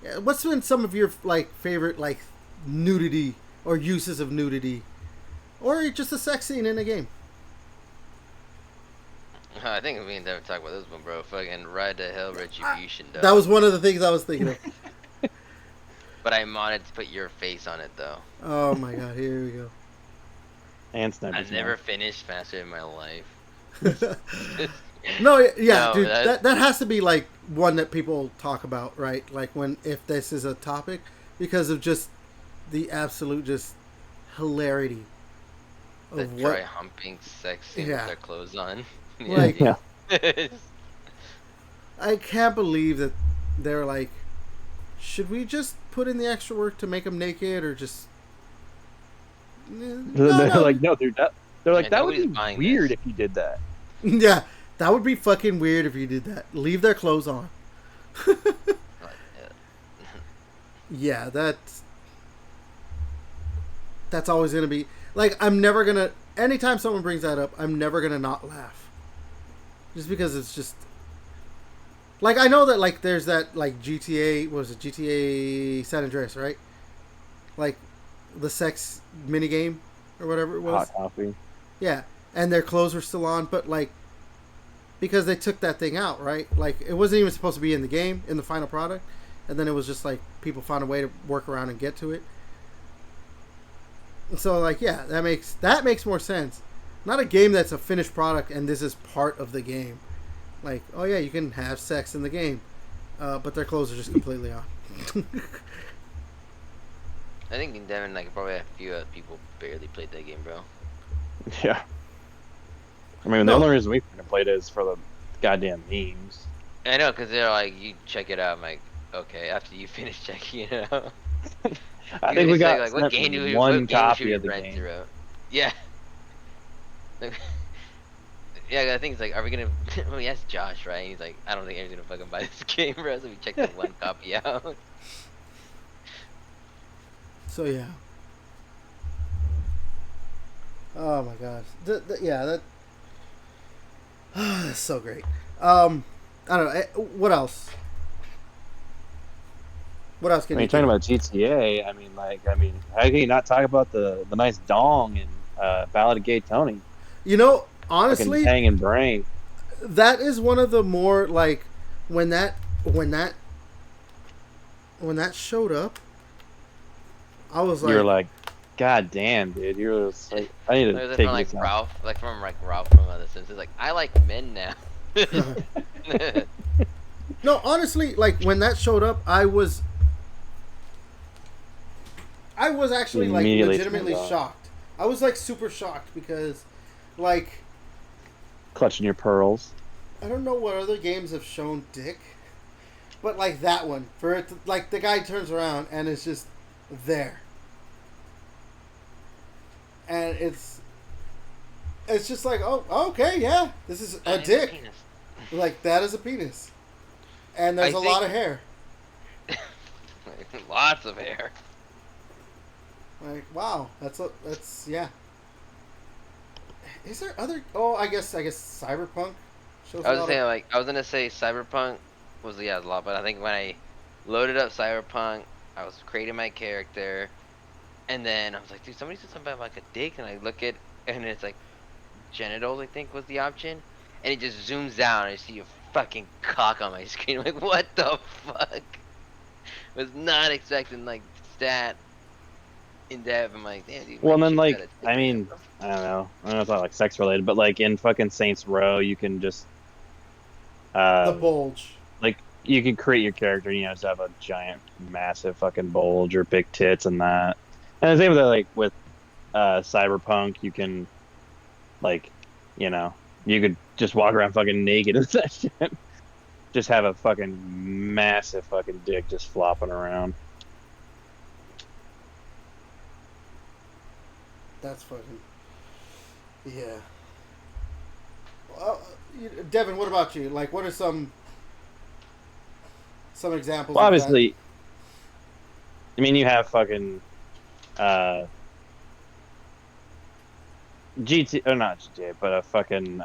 Yeah, what's been some of your like favorite like nudity or uses of nudity, or just a sex scene in a game? I think we can never talk about this one, bro. Fucking Ride to Hell Retribution, dog. That was one of the things I was thinking of. But I wanted to put your face on it, though. Oh my god, here we go. And Sniper's I've never finished faster in my life. No, yeah, No, dude, that has to be like one that people talk about, right? Like when if this is a topic, because of just the absolute just hilarity the of dry what. humping sex scene Yeah. with their clothes on. Like, Yeah. I can't believe that they're like, should we just put in the extra work to make them naked, or just? They're like, no, dude. They're like, Yeah, that would be nobody's buying weird this. if you did that. Yeah, that would be fucking weird if you did that. Leave their clothes on. Yeah, that's always gonna be like, I'm never gonna. Anytime someone brings that up, I'm never gonna not laugh. Just because it's just like, I know that like there's that like GTA, what was it, GTA San Andreas, right? Like the sex minigame or whatever it was. Hot coffee. Yeah, and their clothes were still on, but like because they took that thing out, right? Like it wasn't even supposed to be in the game, in the final product, and then it was just like people found a way to work around and get to it. So like, yeah, that makes more sense. Not a game that's a finished product and this is part of the game. Like, oh yeah, you can have sex in the game, but their clothes are just completely on. I think in Devon, like, probably a few people barely played that game, bro. Yeah. I mean, No. the only reason we fucking played it is for the goddamn memes. I know, because they're like, you check it out. I'm like, okay, after you finish checking it out. I think we got like, what game do we one what game copy should we of the rent game. through? Yeah. Yeah, I think it's like, are we gonna? Well, he asked Josh, right? He's like, I don't think anyone's gonna fucking buy this game, bro. So we checked the one copy out. So yeah. Oh my gosh. Yeah, that's so great. I don't know. What else? What else I can mean, you talking think? about GTA, how can you not talk about the nice dong in Ballad of Gay Tony? You know, Fucking honestly, hanging brain. that is one of the more like when that when that when that showed up, I was You're like, like, God damn, dude. You're just like, I need It to was take from like this out. Ralph, Ralph from The Simpsons. Like, I like men now. no, honestly, like when that showed up, I was actually like Immediately legitimately turned on. shocked. I was like super shocked because, like, Clutching your pearls. I don't know what other games have shown dick, but like that one, for it to, like the guy turns around and it's just there, and it's just like, oh, okay, yeah, this is a That is dick. penis. Like that is a penis, and there's I a think- lot of hair. Lots of hair. Like, wow, that's yeah. Is there other? Oh, I guess Cyberpunk shows I a was lot saying, of. like, I was gonna say Cyberpunk was, yeah, a lot, but I think when I loaded up Cyberpunk, I was creating my character, and then I was like, dude, somebody said something about like a dick, and I look at, and it's like genitals, I think was the option, and it just zooms out, and I see a fucking cock on my screen. I'm like, what the fuck? Was not expecting like that in depth. I'm like, damn, dude. Well, and My then, shit like, got a dick I in it, mean, bro. I don't know. I don't know if it's not like sex related, but like in fucking Saints Row, you can just, The uh, bulge. like, you can create your character and you know, just have a giant, massive fucking bulge or big tits and that. And the same with like with Cyberpunk, you can, like, you know, you could just walk around fucking naked and that shit. Just have a fucking massive fucking dick just flopping around. That's fucking. Yeah. Devin, what about you? Like, what are some examples Well, of that? obviously, I mean, you have fucking uh, GT or not GTA, but a fucking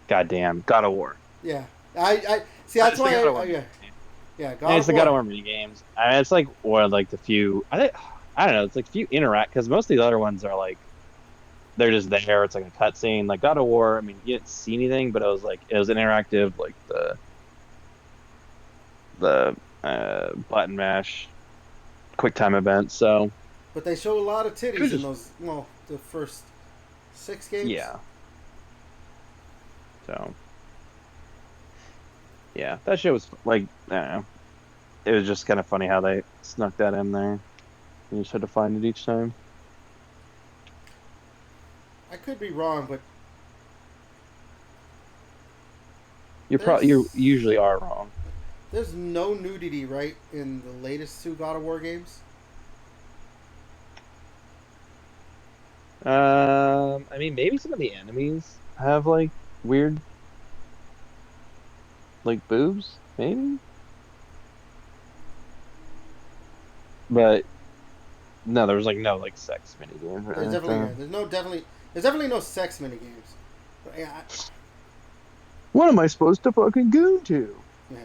goddamn God of War. Yeah, I see. I That's just the why. God of War Yeah, mini game. yeah. And God it's of the God of War. War mini games. I mean, it's like or like the few. I don't know. It's like few interact because most of the other ones are like they're just there. It's like a cutscene. Like God of War. I mean, you didn't see anything, but it was interactive. Like the button mash, quick time event. So But they show a lot of it was titties in just those. Well, the first 6 games. yeah. So yeah, that shit was like I don't know. It was just kind of funny how they snuck that in there. You just had to find it each time. I could be wrong, but You there's usually are wrong. there's no nudity, right, in the latest two God of War games. I mean, maybe some of the enemies have like weird like boobs, maybe, but no, there was like no like sex mini games or There's definitely anything. there's definitely no sex mini games. But yeah, What am I supposed to fucking goon to? yeah.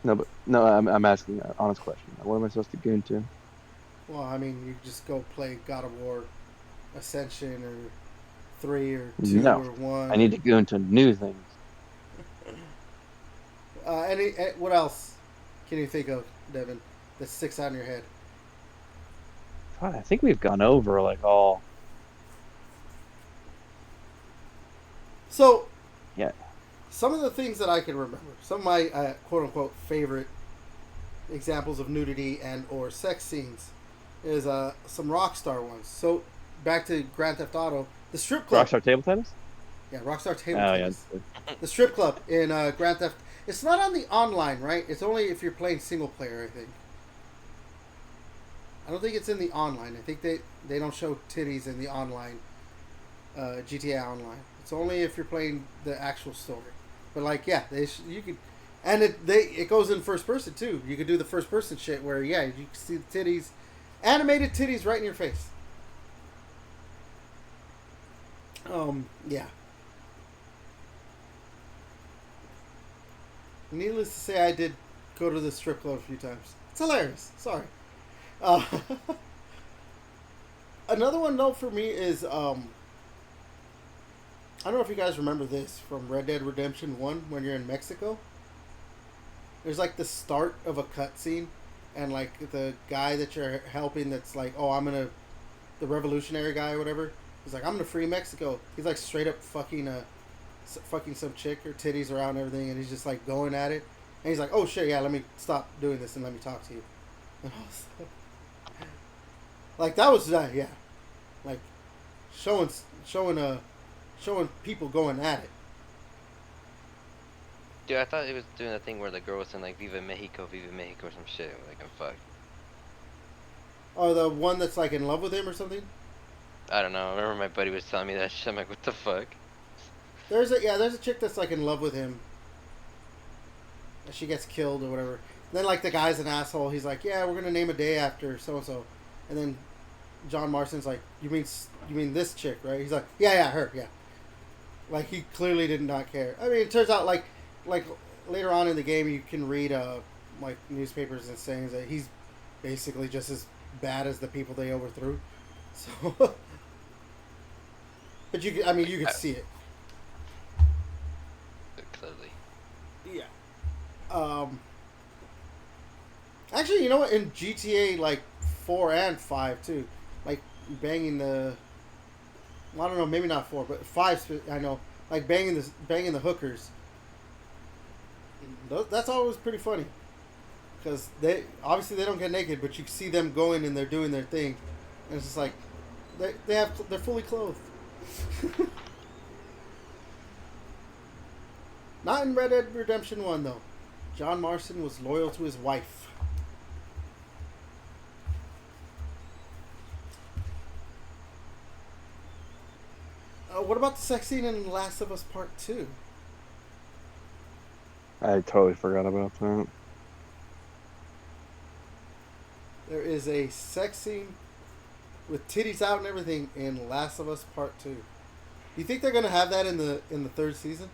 No, but no, I'm asking an honest question. What am I supposed to goon to? Well, I mean, you just go play God of War Ascension or 3 or 2 No, or 1 I need to goon to new things. what else can you think of, Devin, that sticks out in your head? God, I think we've gone over like all. So, Yeah, some of the things that I can remember, some of my quote unquote favorite examples of nudity and or sex scenes is some Rockstar ones. So, back to Grand Theft Auto, the strip club. Rockstar Table Tennis. Yeah, Rockstar Table Oh yeah, Tennis. The strip club in Grand Theft. It's not on the online, right? It's only if you're playing single player, I think. I don't think it's in the online. I think they don't show titties in the online GTA Online. It's only if you're playing the actual story. But like, yeah, you could, and it goes in first person too. You could do the first person shit where yeah, you can see the titties, animated titties right in your face. Yeah. Needless to say, I did go to the strip club a few times. It's hilarious. Sorry. Uh, another one though for me is I don't know if you guys remember this from Red Dead Redemption 1 when you're in Mexico. There's like the start of a cutscene, and like the guy that you're helping that's like, oh, the revolutionary guy or whatever. He's like, I'm gonna free Mexico. He's like straight up fucking some chick, her titties around and everything, and he's just like going at it. And he's like, oh shit, yeah, let me stop doing this and let me talk to you. And I was like that was yeah, like showing people going at it. Dude, I thought it was doing a thing where the girl was saying like Viva Mexico, or some shit. Like, I'm fucked. Or the one that's like in love with him or something. I don't know. I remember my buddy was telling me that shit. I'm like, what the fuck? There's a chick that's like in love with him. And she gets killed or whatever. And then like the guy's an asshole. He's like, yeah, we're gonna name a day after so and so. And then John Marston's like, you mean this chick, right? He's like, yeah, her, yeah. Like he clearly did not care. I mean, it turns out like later on in the game you can read like newspapers and saying that he's basically just as bad as the people they overthrew. So, but you could see it. Clearly. Yeah. Actually, you know what? In GTA like 4 and 5 too, like banging the. I don't know, maybe not 4, but 5. I know, like banging the hookers. That's always pretty funny, because they don't get naked, but you see them going and they're doing their thing, and it's just like they're fully clothed. Not in Red Dead Redemption 1 though. John Marston was loyal to his wife. what about the sex scene in Last of Us Part 2? I totally forgot about that. There is a sex scene with titties out and everything in Last of Us Part 2. Do you think they're gonna have that in the third season?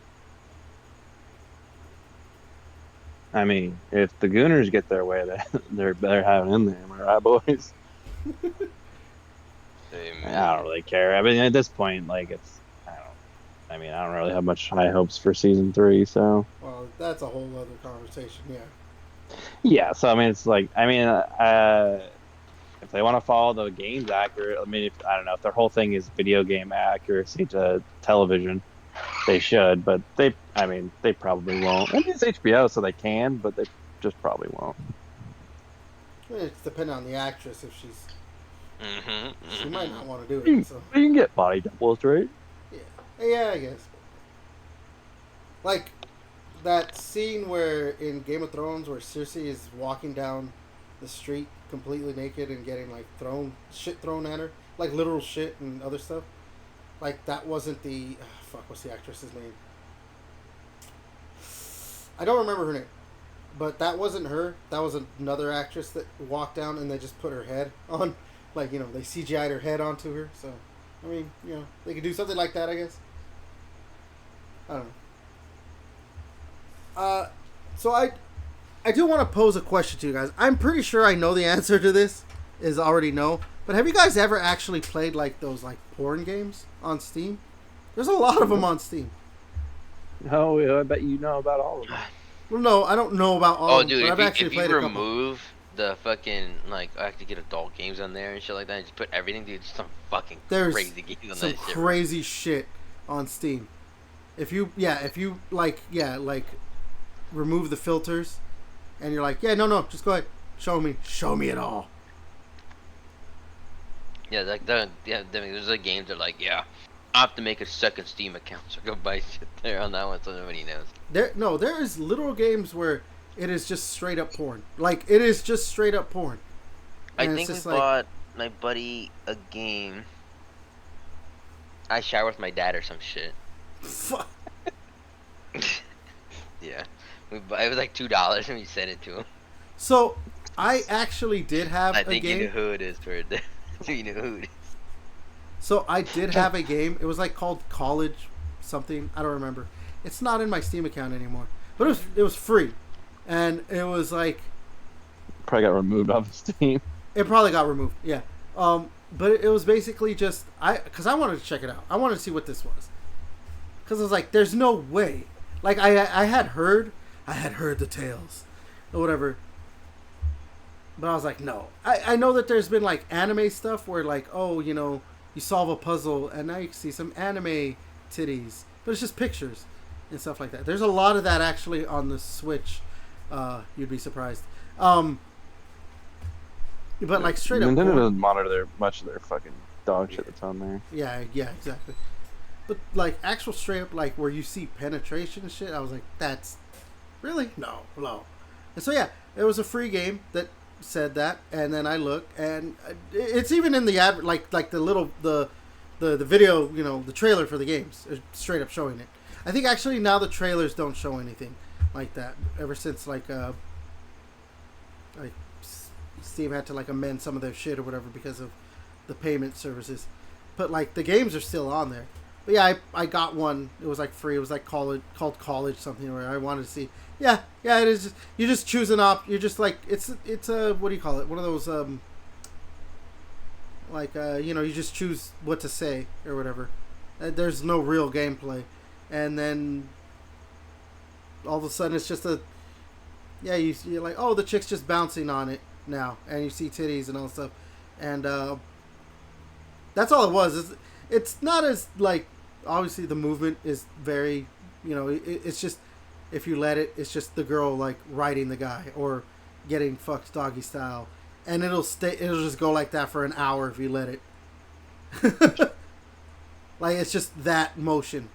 I mean, if the Gooners get their way, they're better having in there, am I right, boys? I don't really care. I mean, at this point, like I don't really have much high hopes for season 3. So Well, that's a whole other conversation. Yeah. yeah. So I mean, it's like if they want to follow the games accurate, I mean, I don't know if their whole thing is video game accuracy to television, they should. But they probably won't. I mean, it's HBO, so they can, but they just probably won't. It's depending on the actress if she's. She might not want to do You it. So can get body doubles, right? yeah, I guess. Like that scene where in Game of Thrones where Cersei is walking down the street completely naked and getting like shit thrown at her, like literal shit and other stuff. Like that wasn't the what's the actress's name? I don't remember her name, but that wasn't her. That was another actress that walked down and they just put her head on, like they CGI'd her head onto her. So, I mean, they could do something like that, I guess. I don't know. So I do want to pose a question to you guys. I'm pretty sure I know the answer to this. Is already no. But have you guys ever actually played like those like porn games on Steam? There's a lot of them on Steam. No, I bet you know about all of them. Well, no, I don't know about all of them. Dude, but I've actually played a couple. Remove the fucking like I have to get adult games on there and shit like that, and just put everything, dude. Some fucking crazy games on some that shit. Crazy shit on Steam. If you like remove the filters, and you're like, no, just go ahead, show me it all. Yeah, there's like games that are like, I have to make a second Steam account, so go buy shit there on that one so nobody knows. There is literal games where it is just straight up porn. Like, it is just straight up porn. And I think we bought my buddy a game. I shower with my dad or some shit. Fuck. Yeah. It was like $2 and we sent it to him. So, I actually did have a game. I think you know who it is for it. You know who it is. So I did have a game. It was like called College something. I don't remember. It's not in my Steam account anymore. But it was free. And it was like... Probably got removed off of Steam. It probably got removed, yeah. But it was basically just... Because I wanted to check it out. I wanted to see what this was. Because I was like, there's no way. Like, I had heard the tales. Or whatever. But I was like, no. I know that there's been like anime stuff where like, oh, you solve a puzzle and now you can see some anime titties. But it's just pictures and stuff like that. There's a lot of that actually on the Switch. You'd be surprised. But like straight up... Nintendo doesn't monitor much of their fucking dog shit that's on there. Yeah, exactly. But like actual straight up like where you see penetration and shit, I was like, that's... Really? No. And so yeah, it was a free game that said that, and then I looked, and it's even in the ad, like the little the video, the trailer for the games is straight up showing it. I think actually now the trailers don't show anything like that ever since like Steam had to like amend some of their shit or whatever because of the payment services, but like the games are still on there. But yeah, I got one. It was like free. It was like called College something where I wanted to see. Yeah, it is. Just, you just choose an op. You're just like it's a what do you call it? One of those you just choose what to say or whatever. There's no real gameplay, and then all of a sudden it's just you're like, oh, the chick's just bouncing on it now, and you see titties and all that stuff, and that's all it was. It's not as like obviously the movement is very it's just. If you let it, it's just the girl like riding the guy or getting fucked doggy style, and it'll just go like that for an hour if you let it. Like it's just that motion.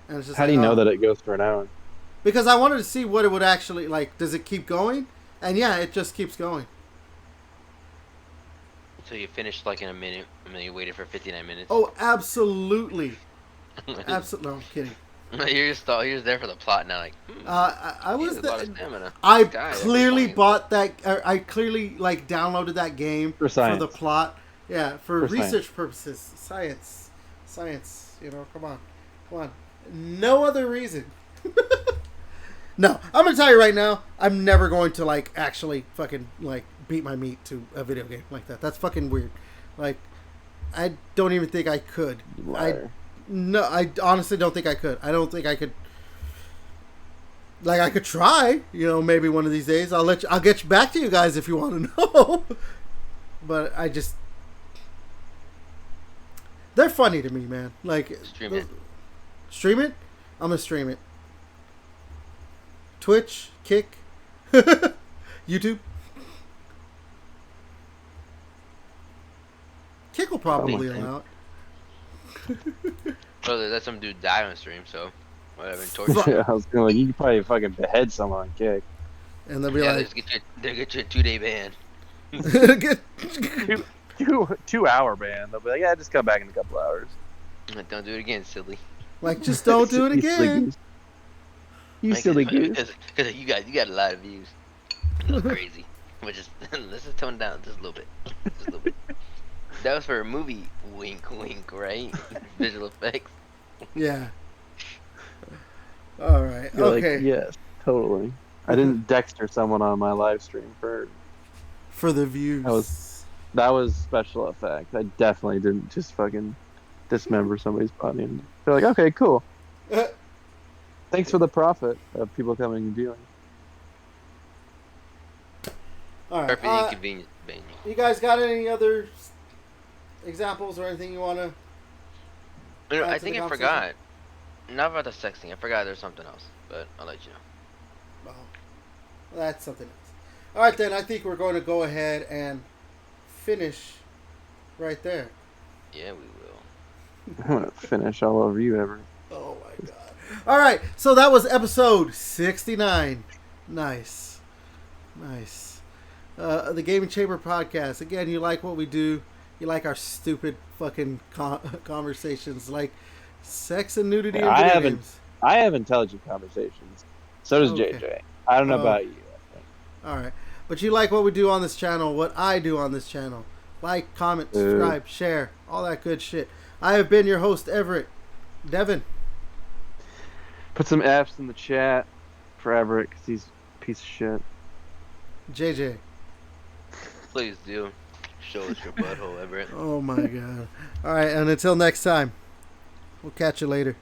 And it's just How do you know that it goes for an hour? Because I wanted to see what it would actually like. Does it keep going? And yeah, it just keeps going. So you finished like in a minute, and then you waited for 59 minutes. Oh, absolutely. Absolutely. No, I'm kidding. You're just there for the plot now. Like, I he was has a lot of stamina. I This guy, clearly every point. bought that. I clearly like downloaded that game For science. the plot. Yeah, for For research purposes, science. You know, come on. No other reason. No, I'm gonna tell you right now. I'm never going to like actually fucking like beat my meat to a video game like that. That's fucking weird. Like, I don't even think I could. Liar. I honestly don't think I could. I don't think I could. Like, I could try, you know, maybe one of these days. I'll get you back to you guys if you want to know. But I just, they're funny to me, man. Like, Stream it. Stream it? I'm gonna stream it. Twitch, Kick, YouTube. Kick will probably allow it. Brother, let some dude die on stream, so whatever. Torture. Yeah, I was gonna you could probably fucking behead someone on Kick. And they'll be Yeah, like, they'll get you a 2-day ban. get, 2 hour ban. They'll be like, yeah, just come back in a couple hours. Don't do it again, silly. like, just don't do it You silly again. goose. You silly goose. Because you got a lot of views. That's crazy. But just let's just tone it down just a little bit. Just a little bit. That was for a movie. Wink, wink, right? Visual effects. Yeah. All right. You're Okay. like, yes, totally. I didn't Dexter someone on my live stream for the views. that was special effects. I definitely didn't just fucking dismember somebody's body. And they're like, okay, cool. Thanks for the profit of people coming and viewing. All right. Perfect inconvenient venue. You guys got any other examples or anything you want to? I think I forgot. Not about the sex thing. I forgot there's something else, but I'll let you know. Oh, that's something else. All right, then. I think we're going to go ahead and finish right there. Yeah, we will. I'm gonna finish all over you, Everett. Oh my god. All right, so that was episode 69. Nice. The Gaming Chamber podcast. Again, you like what we do. You like our stupid fucking conversations, like sex and nudity in video games. I have intelligent conversations. So does Okay. JJ. I don't know about you. All right, but you like what we do on this channel, what I do on this channel. Like, comment, subscribe, share, all that good shit. I have been your host, Everett. Devin. Put some F's in the chat for Everett because he's a piece of shit. JJ. Please do. Show us your butthole, Everett. Oh my god. All right, and until next time, we'll catch you later.